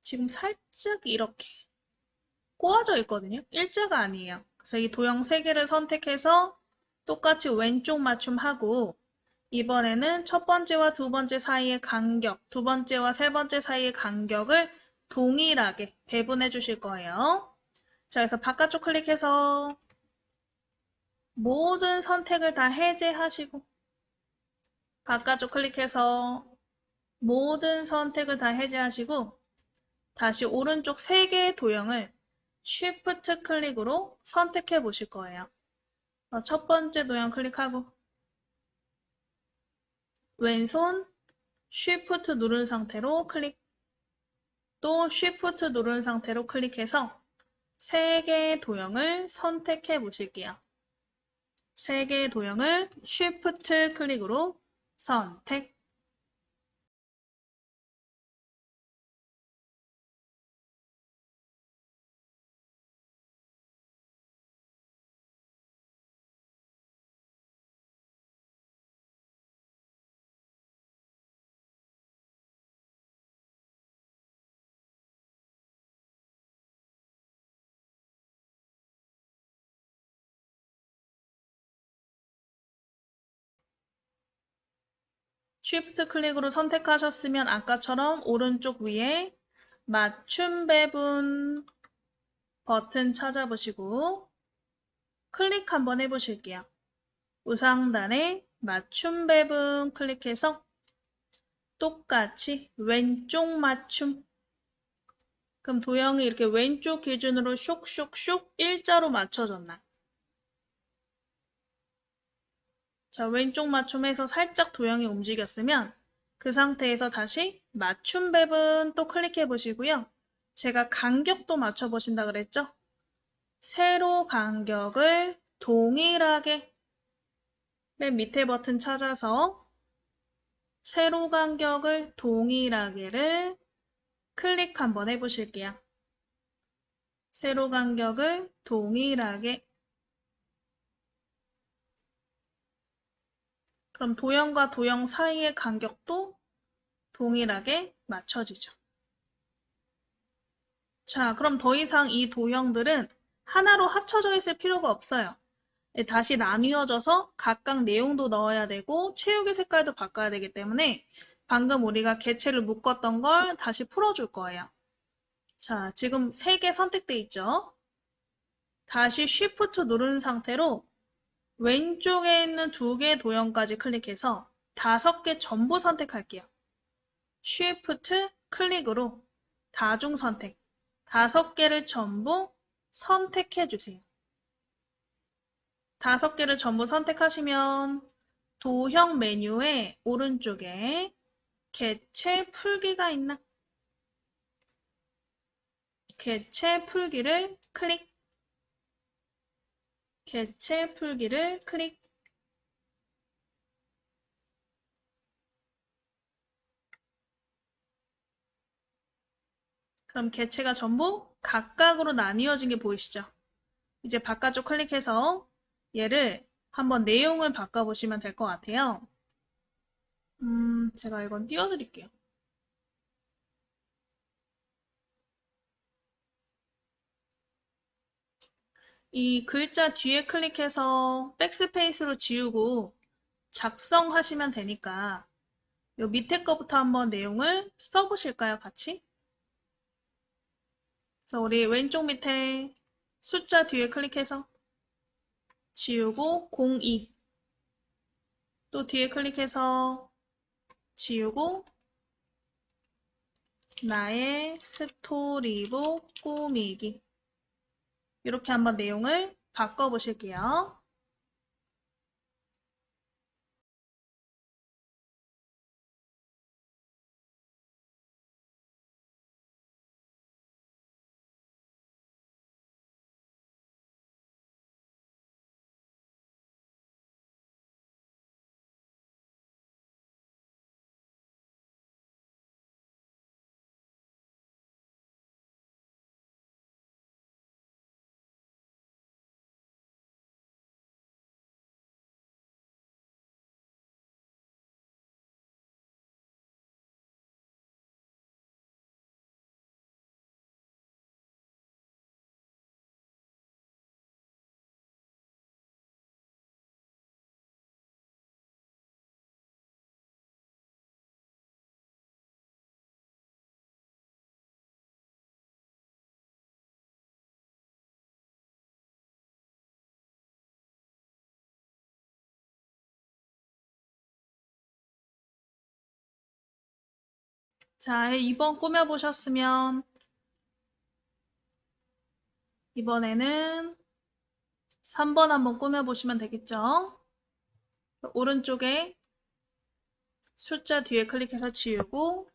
지금 살짝 이렇게 꼬아져 있거든요. 일자가 아니에요. 그래서 이 도형 3개를 선택해서 똑같이 왼쪽 맞춤하고 이번에는 첫 번째와 두 번째 사이의 간격, 두 번째와 세 번째 사이의 간격을 동일하게 배분해 주실 거예요. 자, 그래서 바깥쪽 클릭해서 모든 선택을 다 해제하시고 바깥쪽 클릭해서 모든 선택을 다 해제하시고 다시 오른쪽 3개의 도형을 Shift 클릭으로 선택해 보실 거예요. 첫 번째 도형 클릭하고 왼손 Shift 누른 상태로 클릭. 또 Shift 누른 상태로 클릭해서 3개의 도형을 선택해 보실게요. 3개의 도형을 Shift 클릭으로 선택. Shift 클릭으로 선택하셨으면 아까처럼 오른쪽 위에 맞춤 배분 버튼 찾아보시고 클릭 한번 해보실게요. 우상단에 맞춤 배분 클릭해서 똑같이 왼쪽 맞춤. 그럼 도형이 이렇게 왼쪽 기준으로 쇽쇽쇽 일자로 맞춰졌나? 자, 왼쪽 맞춤에서 살짝 도형이 움직였으면 그 상태에서 다시 맞춤 배분 또 클릭해 보시고요. 제가 간격도 맞춰 보신다 그랬죠? 세로 간격을 동일하게 맨 밑에 버튼 찾아서 세로 간격을 동일하게를 클릭 한번 해보실게요. 세로 간격을 동일하게. 그럼 도형과 도형 사이의 간격도 동일하게 맞춰지죠. 자, 그럼 더 이상 이 도형들은 하나로 합쳐져 있을 필요가 없어요. 다시 나뉘어져서 각각 내용도 넣어야 되고 채우기 색깔도 바꿔야 되기 때문에 방금 우리가 개체를 묶었던 걸 다시 풀어줄 거예요. 자, 지금 3개 선택돼 있죠? 다시 Shift 누른 상태로 왼쪽에 있는 2개 도형까지 클릭해서 5개 전부 선택할게요. Shift 클릭으로 다중 선택 5개를 전부 선택해 주세요. 5개를 전부 선택하시면 도형 메뉴의 오른쪽에 개체 풀기가 있나? 개체 풀기를 클릭. 개체 풀기를 클릭. 그럼 개체가 전부 각각으로 나뉘어진 게 보이시죠? 이제 바깥쪽 클릭해서 얘를 한번 내용을 바꿔보시면 될 것 같아요. 제가 이건 띄워드릴게요. 이 글자 뒤에 클릭해서 백스페이스로 지우고 작성하시면 되니까 요 밑에 거부터 한번 내용을 써보실까요, 같이? 그래서 우리 왼쪽 밑에 숫자 뒤에 클릭해서 지우고 02 또 뒤에 클릭해서 지우고 나의 스토리북 꾸미기 이렇게 한번 내용을 바꿔보실게요. 자, 2번 꾸며보셨으면 이번에는 3번 한번 꾸며보시면 되겠죠? 오른쪽에 숫자 뒤에 클릭해서 지우고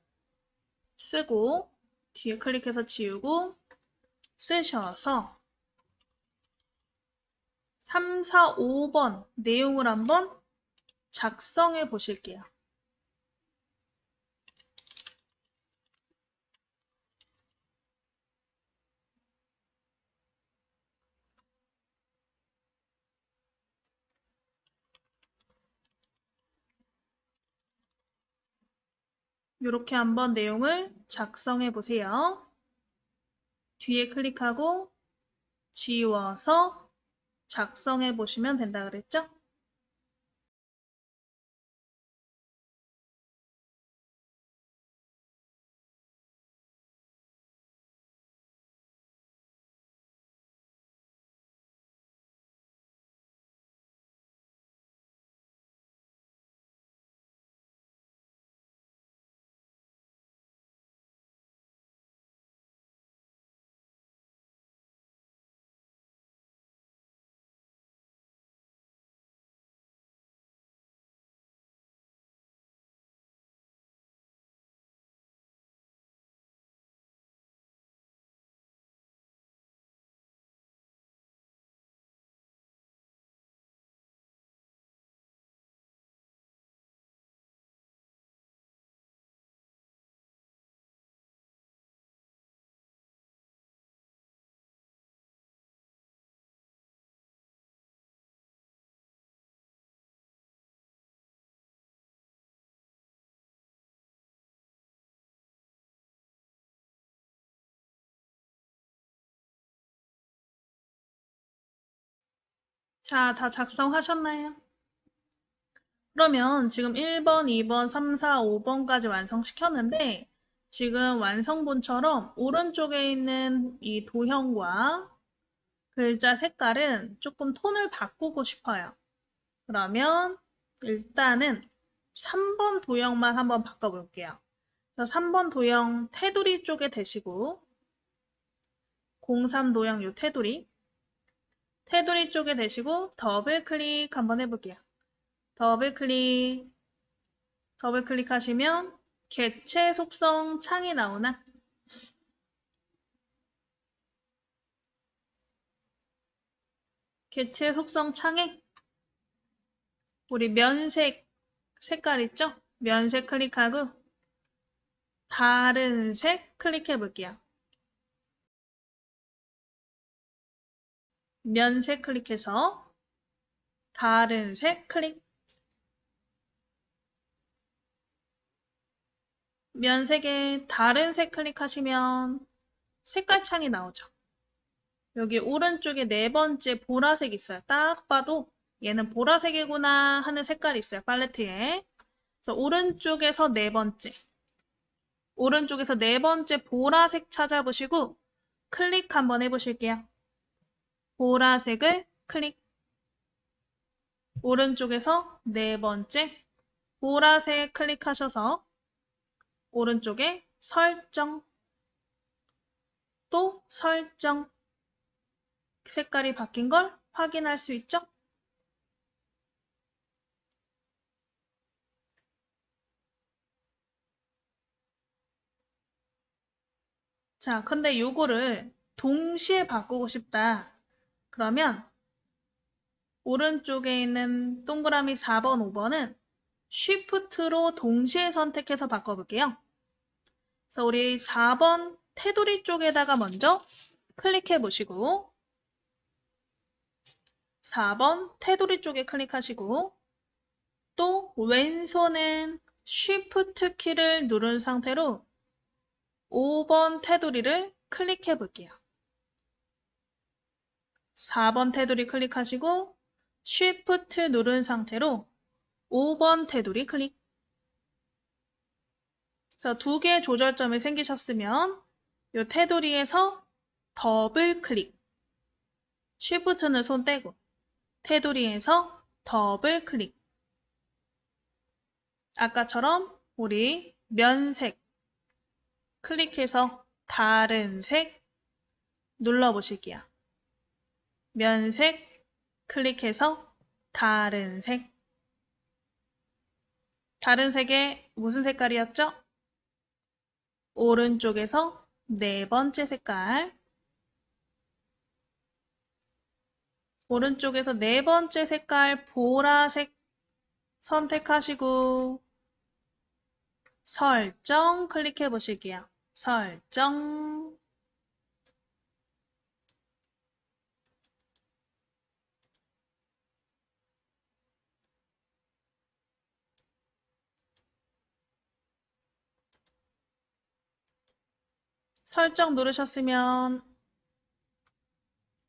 쓰고 뒤에 클릭해서 지우고 쓰셔서 3, 4, 5번 내용을 한번 작성해 보실게요. 이렇게 한번 내용을 작성해 보세요. 뒤에 클릭하고 지워서 작성해 보시면 된다 그랬죠? 자, 다 작성하셨나요? 그러면 지금 1번, 2번, 3, 4, 5번까지 완성시켰는데 지금 완성본처럼 오른쪽에 있는 이 도형과 글자 색깔은 조금 톤을 바꾸고 싶어요. 그러면 일단은 3번 도형만 한번 바꿔볼게요. 3번 도형 테두리 쪽에 대시고 03 도형 요 테두리 쪽에 대시고 더블 클릭 한번 해볼게요. 더블 클릭하시면 개체 속성 창이 나오나? 개체 속성 창에 우리 면색 색깔 있죠? 면색 클릭하고 다른 색 클릭해 볼게요. 면색 클릭해서 다른 색 클릭. 면색에 다른 색 클릭하시면 색깔 창이 나오죠. 여기 오른쪽에 네 번째 보라색 있어요. 딱 봐도 얘는 보라색이구나 하는 색깔이 있어요. 팔레트에. 그래서 오른쪽에서 네 번째 보라색 찾아보시고 클릭 한번 해보실게요. 보라색을 클릭. 오른쪽에서 네 번째 보라색 클릭하셔서 오른쪽에 설정, 또 설정. 색깔이 바뀐 걸 확인할 수 있죠? 자, 근데 요거를 동시에 바꾸고 싶다. 그러면 오른쪽에 있는 동그라미 4번, 5번은 Shift로 동시에 선택해서 바꿔볼게요. 그래서 우리 4번 테두리 쪽에다가 먼저 클릭해 보시고 4번 테두리 쪽에 클릭하시고 또 왼손은 Shift 키를 누른 상태로 5번 테두리를 클릭해 볼게요. 4번 테두리 클릭하시고 Shift 누른 상태로 5번 테두리 클릭. 그래서 두 개의 조절점이 생기셨으면 이 테두리에서 더블 클릭. Shift는 손 떼고 테두리에서 더블 클릭. 아까처럼 우리 면색 클릭해서 다른 색 눌러보실게요. 면색 클릭해서 다른 색. 다른 색의 무슨 색깔이었죠? 오른쪽에서 네 번째 색깔. 오른쪽에서 네 번째 색깔 보라색 선택하시고 설정 클릭해 보실게요. 설정. 설정 누르셨으면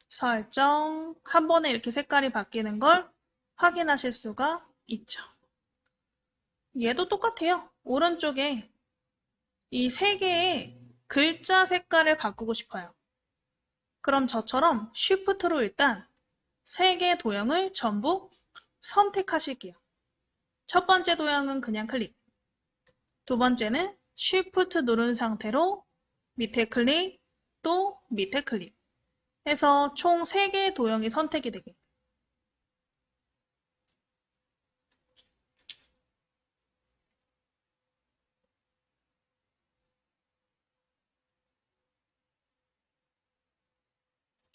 설정 한 번에 이렇게 색깔이 바뀌는 걸 확인하실 수가 있죠. 얘도 똑같아요. 오른쪽에 이 세 개의 글자 색깔을 바꾸고 싶어요. 그럼 저처럼 Shift로 일단 세 개의 도형을 전부 선택하실게요. 첫 번째 도형은 그냥 클릭. 두 번째는 Shift 누른 상태로 밑에 클릭, 또 밑에 클릭. 해서 총 3개의 도형이 선택이 되게.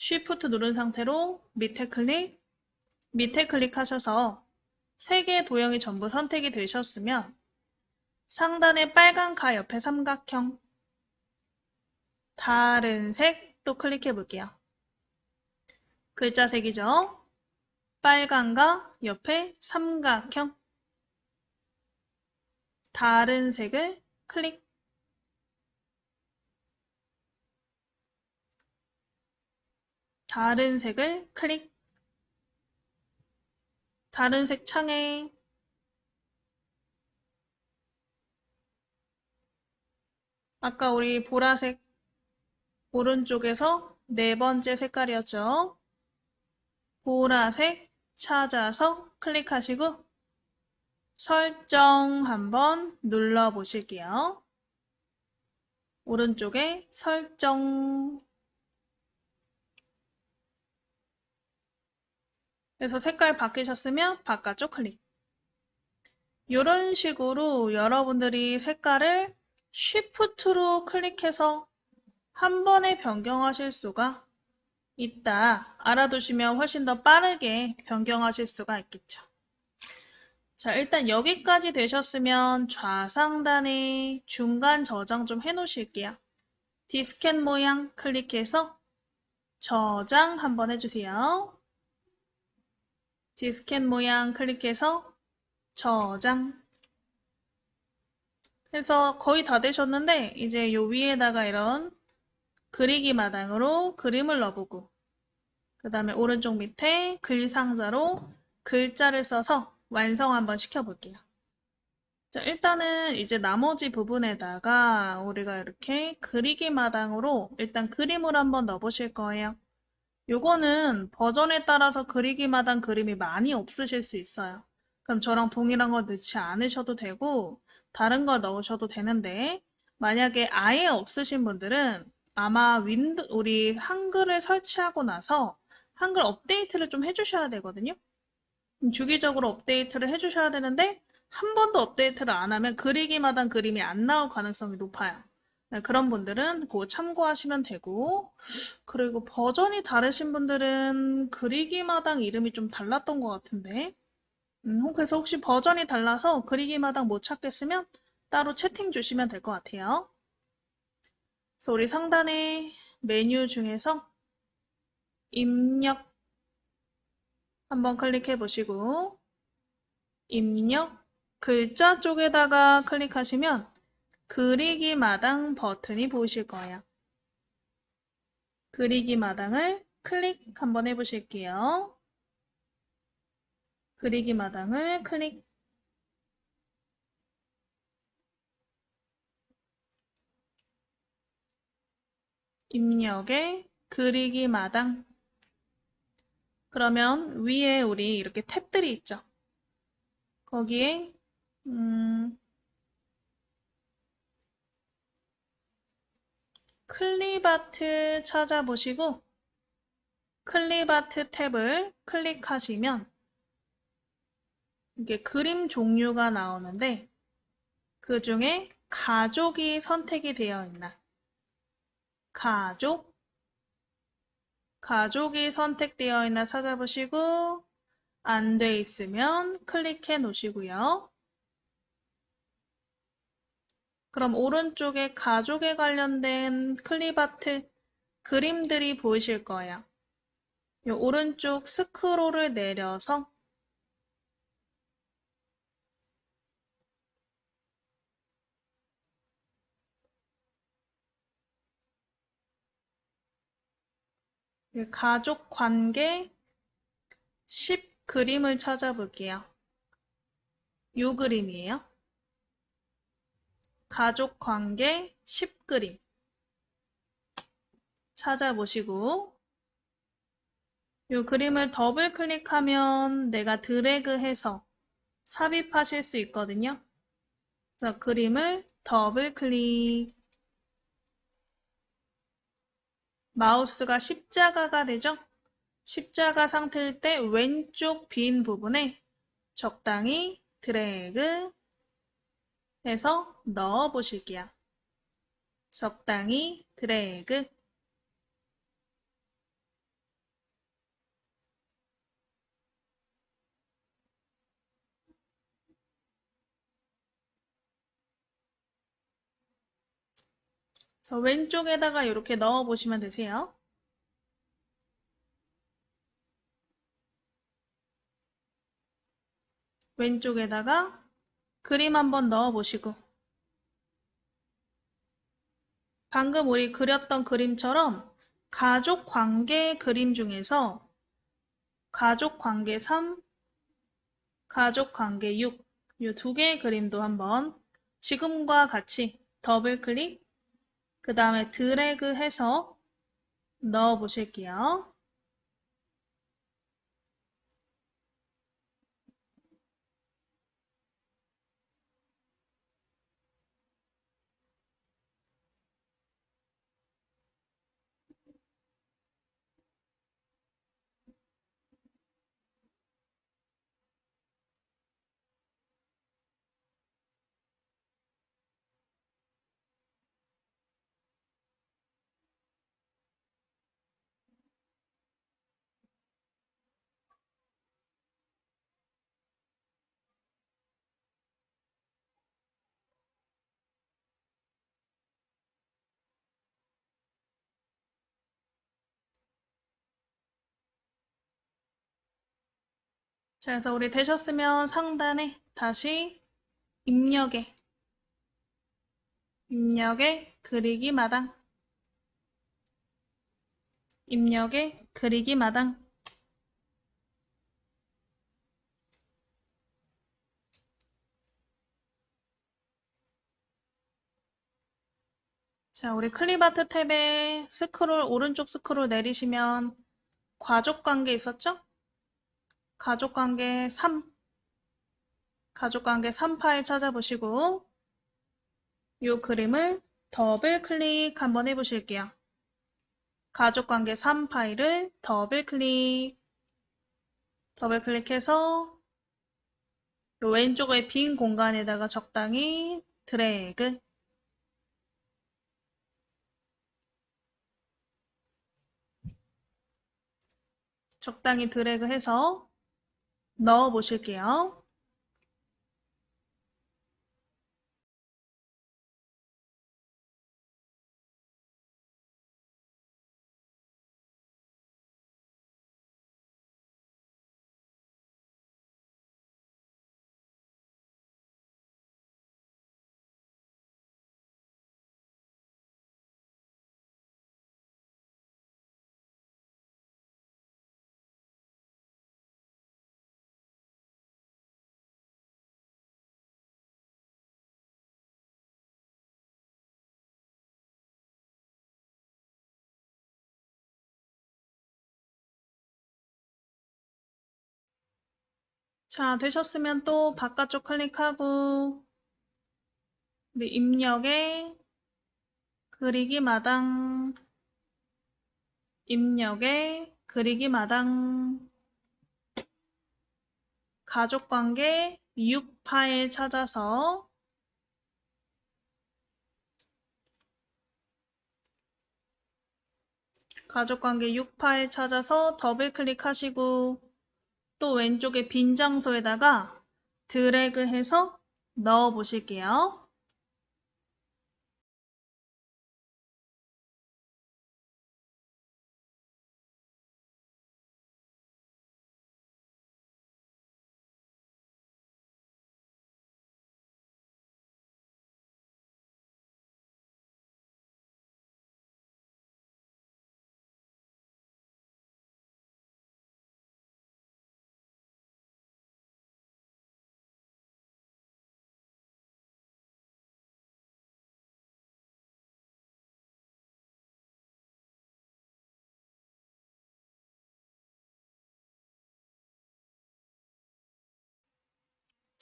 Shift 누른 상태로 밑에 클릭하셔서 3개의 도형이 전부 선택이 되셨으면 상단에 빨간 가 옆에 삼각형 다른 색 또 클릭해 볼게요. 글자 색이죠. 빨간과 옆에 삼각형 다른 색을 클릭. 다른 색을 클릭. 다른 색 창에 아까 우리 보라색 오른쪽에서 네 번째 색깔이었죠. 보라색 찾아서 클릭하시고 설정 한번 눌러 보실게요. 오른쪽에 설정. 그래서 색깔 바뀌셨으면 바깥쪽 클릭. 이런 식으로 여러분들이 색깔을 Shift로 클릭해서 한 번에 변경하실 수가 있다. 알아두시면 훨씬 더 빠르게 변경하실 수가 있겠죠. 자, 일단 여기까지 되셨으면 좌상단에 중간 저장 좀 해놓으실게요. 디스켓 모양 클릭해서 저장 한번 해주세요. 디스켓 모양 클릭해서 저장 해서 거의 다 되셨는데 이제 요 위에다가 이런 그리기 마당으로 그림을 넣어보고 그 다음에 오른쪽 밑에 글 상자로 글자를 써서 완성 한번 시켜볼게요. 자, 일단은 이제 나머지 부분에다가 우리가 이렇게 그리기 마당으로 일단 그림을 한번 넣어보실 거예요. 요거는 버전에 따라서 그리기 마당 그림이 많이 없으실 수 있어요. 그럼 저랑 동일한 거 넣지 않으셔도 되고 다른 거 넣으셔도 되는데 만약에 아예 없으신 분들은 아마 우리 한글을 설치하고 나서 한글 업데이트를 좀 해주셔야 되거든요. 주기적으로 업데이트를 해주셔야 되는데 한 번도 업데이트를 안 하면 그리기마당 그림이 안 나올 가능성이 높아요. 네, 그런 분들은 그거 참고하시면 되고 그리고 버전이 다르신 분들은 그리기마당 이름이 좀 달랐던 것 같은데 그래서 혹시 버전이 달라서 그리기마당 못 찾겠으면 따로 채팅 주시면 될 것 같아요. 그래서 우리 상단에 메뉴 중에서 입력 한번 클릭해 보시고 입력 글자 쪽에다가 클릭하시면 그리기 마당 버튼이 보이실 거예요. 그리기 마당을 클릭 한번 해보실게요. 그리기 마당을 클릭. 입력에 그리기 마당. 그러면 위에 우리 이렇게 탭들이 있죠. 거기에 클립아트 찾아보시고 클립아트 탭을 클릭하시면 이게 그림 종류가 나오는데 그 중에 가족이 선택이 되어 있나? 가족이 선택되어 있나 찾아보시고 안 돼 있으면 클릭해 놓으시고요. 그럼 오른쪽에 가족에 관련된 클립아트 그림들이 보이실 거예요. 이 오른쪽 스크롤을 내려서 가족 관계 10 그림을 찾아볼게요. 이 그림이에요. 가족 관계 10 그림 찾아보시고 이 그림을 더블 클릭하면 내가 드래그해서 삽입하실 수 있거든요. 그래서 그림을 더블 클릭. 마우스가 십자가가 되죠? 십자가 상태일 때 왼쪽 빈 부분에 적당히 드래그 해서 넣어 보실게요. 적당히 드래그. 그래서 왼쪽에다가 이렇게 넣어 보시면 되세요. 왼쪽에다가 그림 한번 넣어 보시고 방금 우리 그렸던 그림처럼 가족 관계 그림 중에서 가족 관계 3, 가족 관계 6, 이 두 개의 그림도 한번 지금과 같이 더블 클릭, 그 다음에 드래그 해서 넣어 보실게요. 자, 그래서 우리 되셨으면 상단에 다시 입력에 그리기 마당, 입력에 그리기 마당. 자, 우리 클립아트 탭에 오른쪽 스크롤 내리시면 가족관계 있었죠? 가족관계 3, 가족관계 3 파일 찾아보시고 이 그림을 더블 클릭 한번 해보실게요. 가족관계 3 파일을 더블 클릭해서 요 왼쪽의 빈 공간에다가 적당히 드래그. 적당히 드래그해서 넣어 보실게요. 자, 되셨으면 또 바깥쪽 클릭하고 우리 입력에 그리기 마당, 입력에 그리기 마당, 가족관계 6 파일 찾아서 가족관계 6 파일 찾아서 더블 클릭하시고 또 왼쪽에 빈 장소에다가 드래그해서 넣어 보실게요.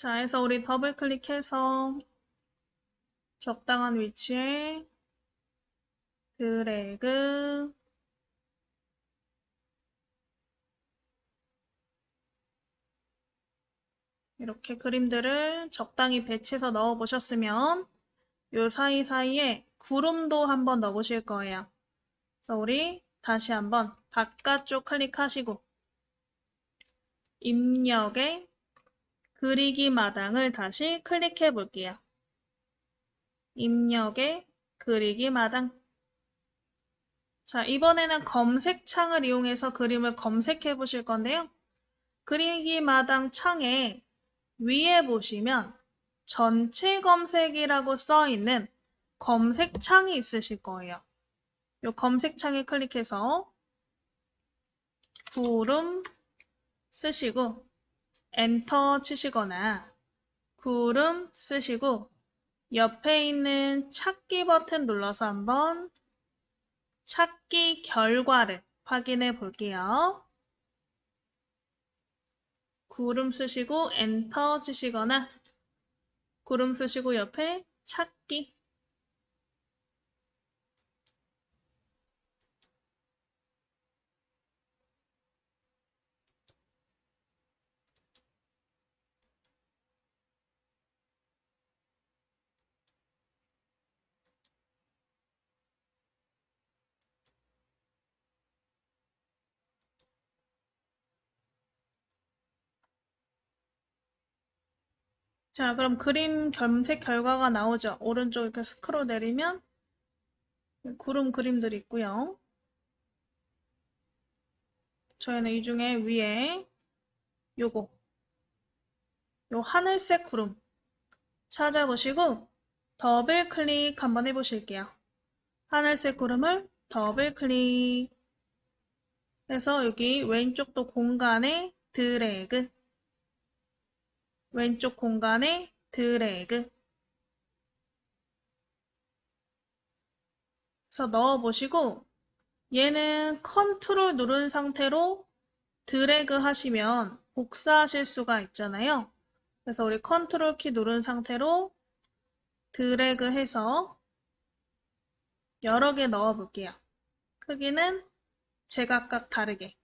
자, 해서 우리 더블 클릭해서 적당한 위치에 드래그, 이렇게 그림들을 적당히 배치해서 넣어 보셨으면 요 사이사이에 구름도 한번 넣어 보실 거예요. 그래서 우리 다시 한번 바깥쪽 클릭하시고 입력에 그리기 마당을 다시 클릭해 볼게요. 입력에 그리기 마당. 자, 이번에는 검색창을 이용해서 그림을 검색해 보실 건데요. 그리기 마당 창에 위에 보시면 전체 검색이라고 써 있는 검색창이 있으실 거예요. 이 검색창에 클릭해서 구름 쓰시고 엔터 치시거나 구름 쓰시고 옆에 있는 찾기 버튼 눌러서 한번 찾기 결과를 확인해 볼게요. 구름 쓰시고 엔터 치시거나 구름 쓰시고 옆에 찾기. 자, 그럼 그림 검색 결과가 나오죠. 오른쪽 이렇게 스크롤 내리면 구름 그림들이 있고요. 저희는 이 중에 위에 요거 요 하늘색 구름 찾아보시고 더블 클릭 한번 해보실게요. 하늘색 구름을 더블 클릭 해서 여기 왼쪽도 공간에 드래그, 왼쪽 공간에 드래그 해서 넣어보시고 얘는 컨트롤 누른 상태로 드래그 하시면 복사하실 수가 있잖아요. 그래서 우리 컨트롤 키 누른 상태로 드래그 해서 여러 개 넣어 볼게요. 크기는 제각각 다르게.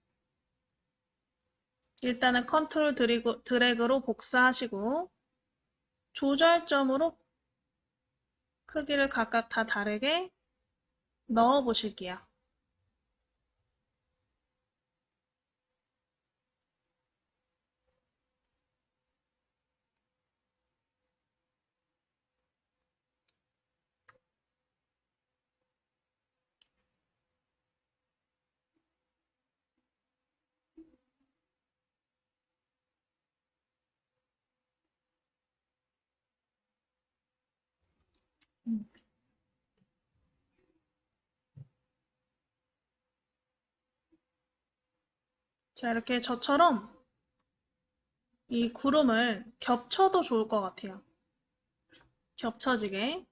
일단은 컨트롤 드래그로 복사하시고 조절점으로 크기를 각각 다 다르게 넣어 보실게요. 자, 이렇게 저처럼 이 구름을 겹쳐도 좋을 것 같아요. 겹쳐지게.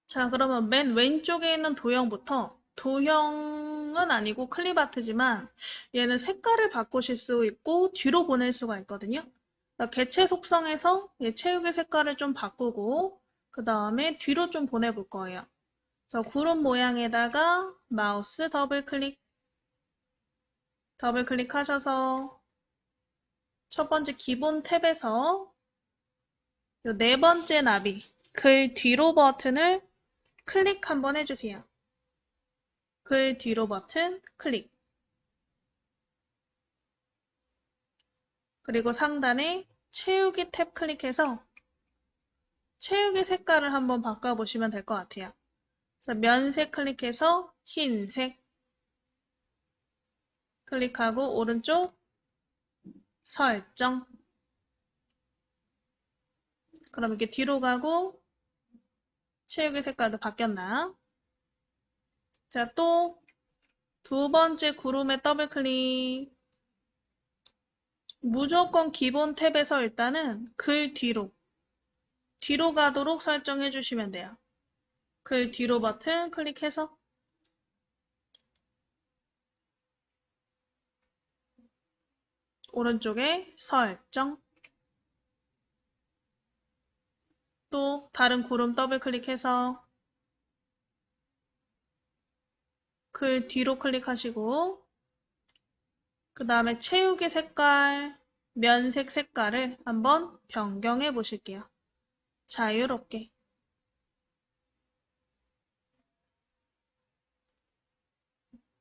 자, 그러면 맨 왼쪽에 있는 도형부터 도형은 아니고 클립아트지만 얘는 색깔을 바꾸실 수 있고 뒤로 보낼 수가 있거든요. 그러니까 개체 속성에서 얘 체육의 색깔을 좀 바꾸고 그 다음에 뒤로 좀 보내볼 거예요. 그래서 구름 모양에다가 마우스 더블 클릭하셔서 첫 번째 기본 탭에서 요 네 번째 나비 글 뒤로 버튼을 클릭 한번 해주세요. 글 뒤로 버튼 클릭. 그리고 상단에 채우기 탭 클릭해서 채우기 색깔을 한번 바꿔보시면 될 것 같아요. 그래서 면색 클릭해서 흰색 클릭하고 오른쪽 설정. 그럼 이렇게 뒤로 가고 채우기 색깔도 바뀌었나? 자, 또 두 번째 구름에 더블 클릭. 무조건 기본 탭에서 일단은 글 뒤로 가도록 설정해 주시면 돼요. 글 뒤로 버튼 클릭해서 오른쪽에 설정. 또 다른 구름 더블 클릭해서 글 뒤로 클릭하시고 그 다음에 채우기 색깔, 면색 색깔을 한번 변경해 보실게요. 자유롭게.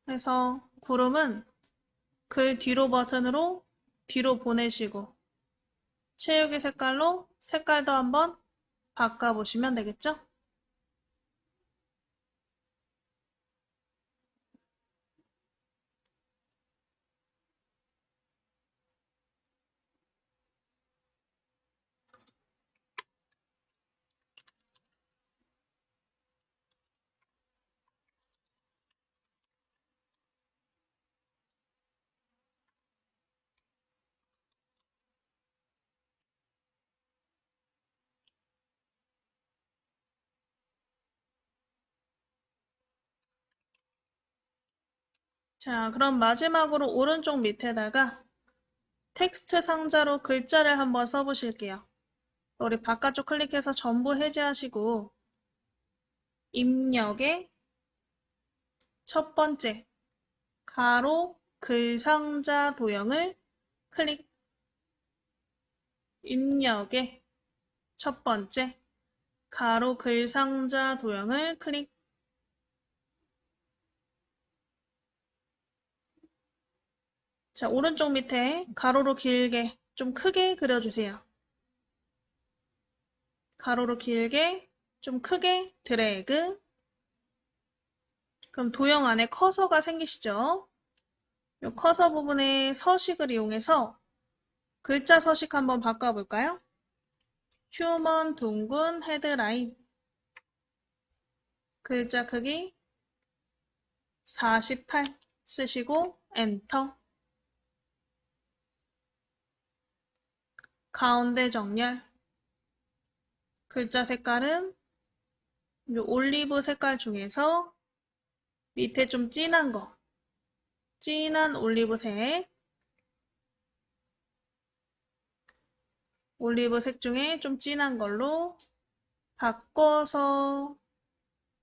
그래서 구름은 글 뒤로 버튼으로 뒤로 보내시고 채우기 색깔로 색깔도 한번 바꿔보시면 되겠죠? 자, 그럼 마지막으로 오른쪽 밑에다가 텍스트 상자로 글자를 한번 써보실게요. 우리 바깥쪽 클릭해서 전부 해제하시고 입력의 첫 번째 가로 글 상자 도형을 클릭. 입력의 첫 번째 가로 글 상자 도형을 클릭. 자, 오른쪽 밑에 가로로 길게 좀 크게 그려주세요. 가로로 길게 좀 크게 드래그. 그럼 도형 안에 커서가 생기시죠? 이 커서 부분에 서식을 이용해서 글자 서식 한번 바꿔볼까요? 휴먼 둥근 헤드라인. 글자 크기 48 쓰시고 엔터. 가운데 정렬. 글자 색깔은 이 올리브 색깔 중에서 밑에 좀 진한 거. 진한 올리브색. 올리브색 중에 좀 진한 걸로 바꿔서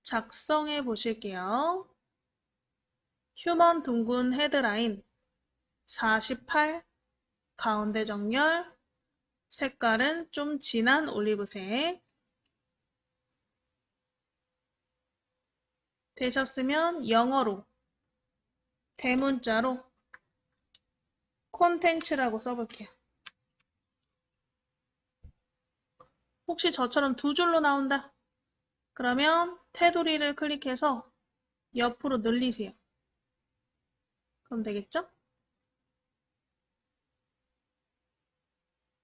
작성해 보실게요. 휴먼 둥근 헤드라인 48 가운데 정렬. 색깔은 좀 진한 올리브색. 되셨으면 영어로 대문자로 콘텐츠라고 써볼게요. 혹시 저처럼 두 줄로 나온다? 그러면 테두리를 클릭해서 옆으로 늘리세요. 그럼 되겠죠?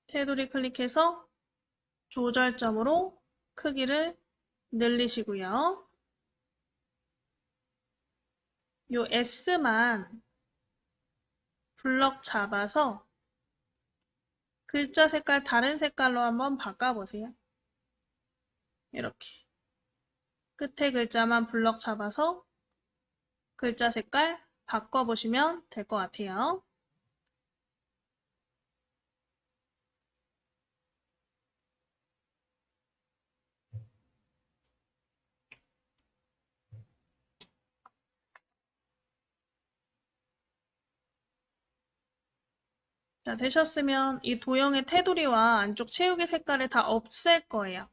테두리 클릭해서 조절점으로 크기를 늘리시고요. 요 S만 블럭 잡아서 글자 색깔 다른 색깔로 한번 바꿔보세요. 이렇게. 끝에 글자만 블럭 잡아서 글자 색깔 바꿔보시면 될 것 같아요. 자, 되셨으면 이 도형의 테두리와 안쪽 채우기 색깔을 다 없앨 거예요.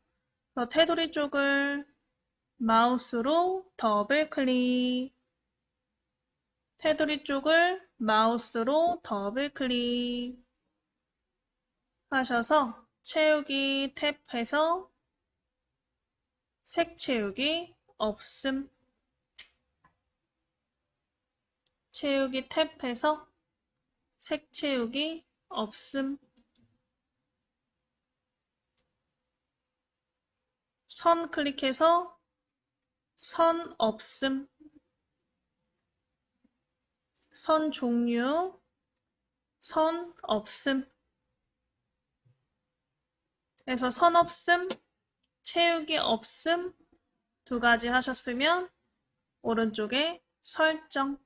그래서 테두리 쪽을 마우스로 더블 클릭. 테두리 쪽을 마우스로 더블 클릭 하셔서 채우기 탭해서 색 채우기 없음. 채우기 탭해서 색 채우기 없음. 선 클릭해서 선 없음. 선 종류 선 없음. 그래서 선 없음, 채우기 없음 두 가지 하셨으면 오른쪽에 설정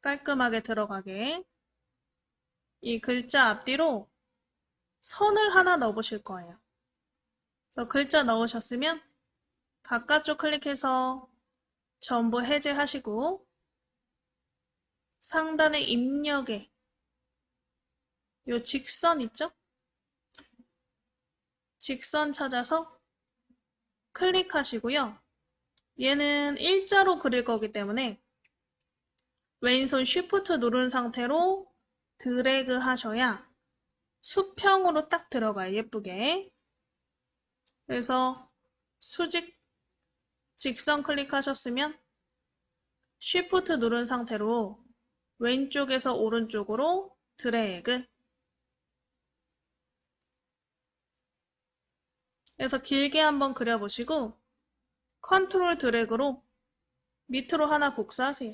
깔끔하게 들어가게 이 글자 앞뒤로 선을 하나 넣어보실 거예요. 그래서 글자 넣으셨으면 바깥쪽 클릭해서 전부 해제하시고 상단의 입력에 요 직선 있죠? 직선 찾아서 클릭하시고요. 얘는 일자로 그릴 거기 때문에 왼손 쉬프트 누른 상태로 드래그 하셔야 수평으로 딱 들어가요. 예쁘게. 그래서 수직 직선 클릭하셨으면 쉬프트 누른 상태로 왼쪽에서 오른쪽으로 드래그. 그래서 길게 한번 그려보시고 컨트롤 드래그로 밑으로 하나 복사하세요.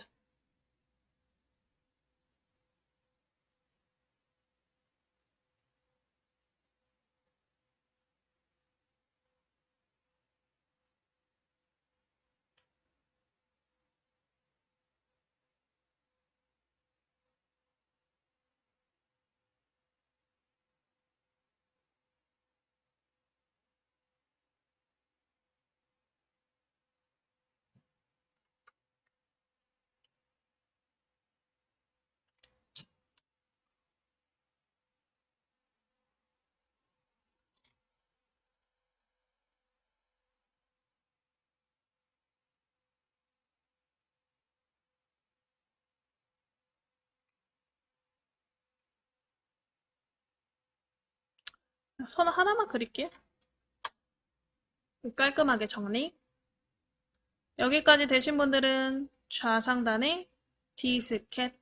선 하나만 그릴게요. 깔끔하게 정리. 여기까지 되신 분들은 좌상단에 D스켓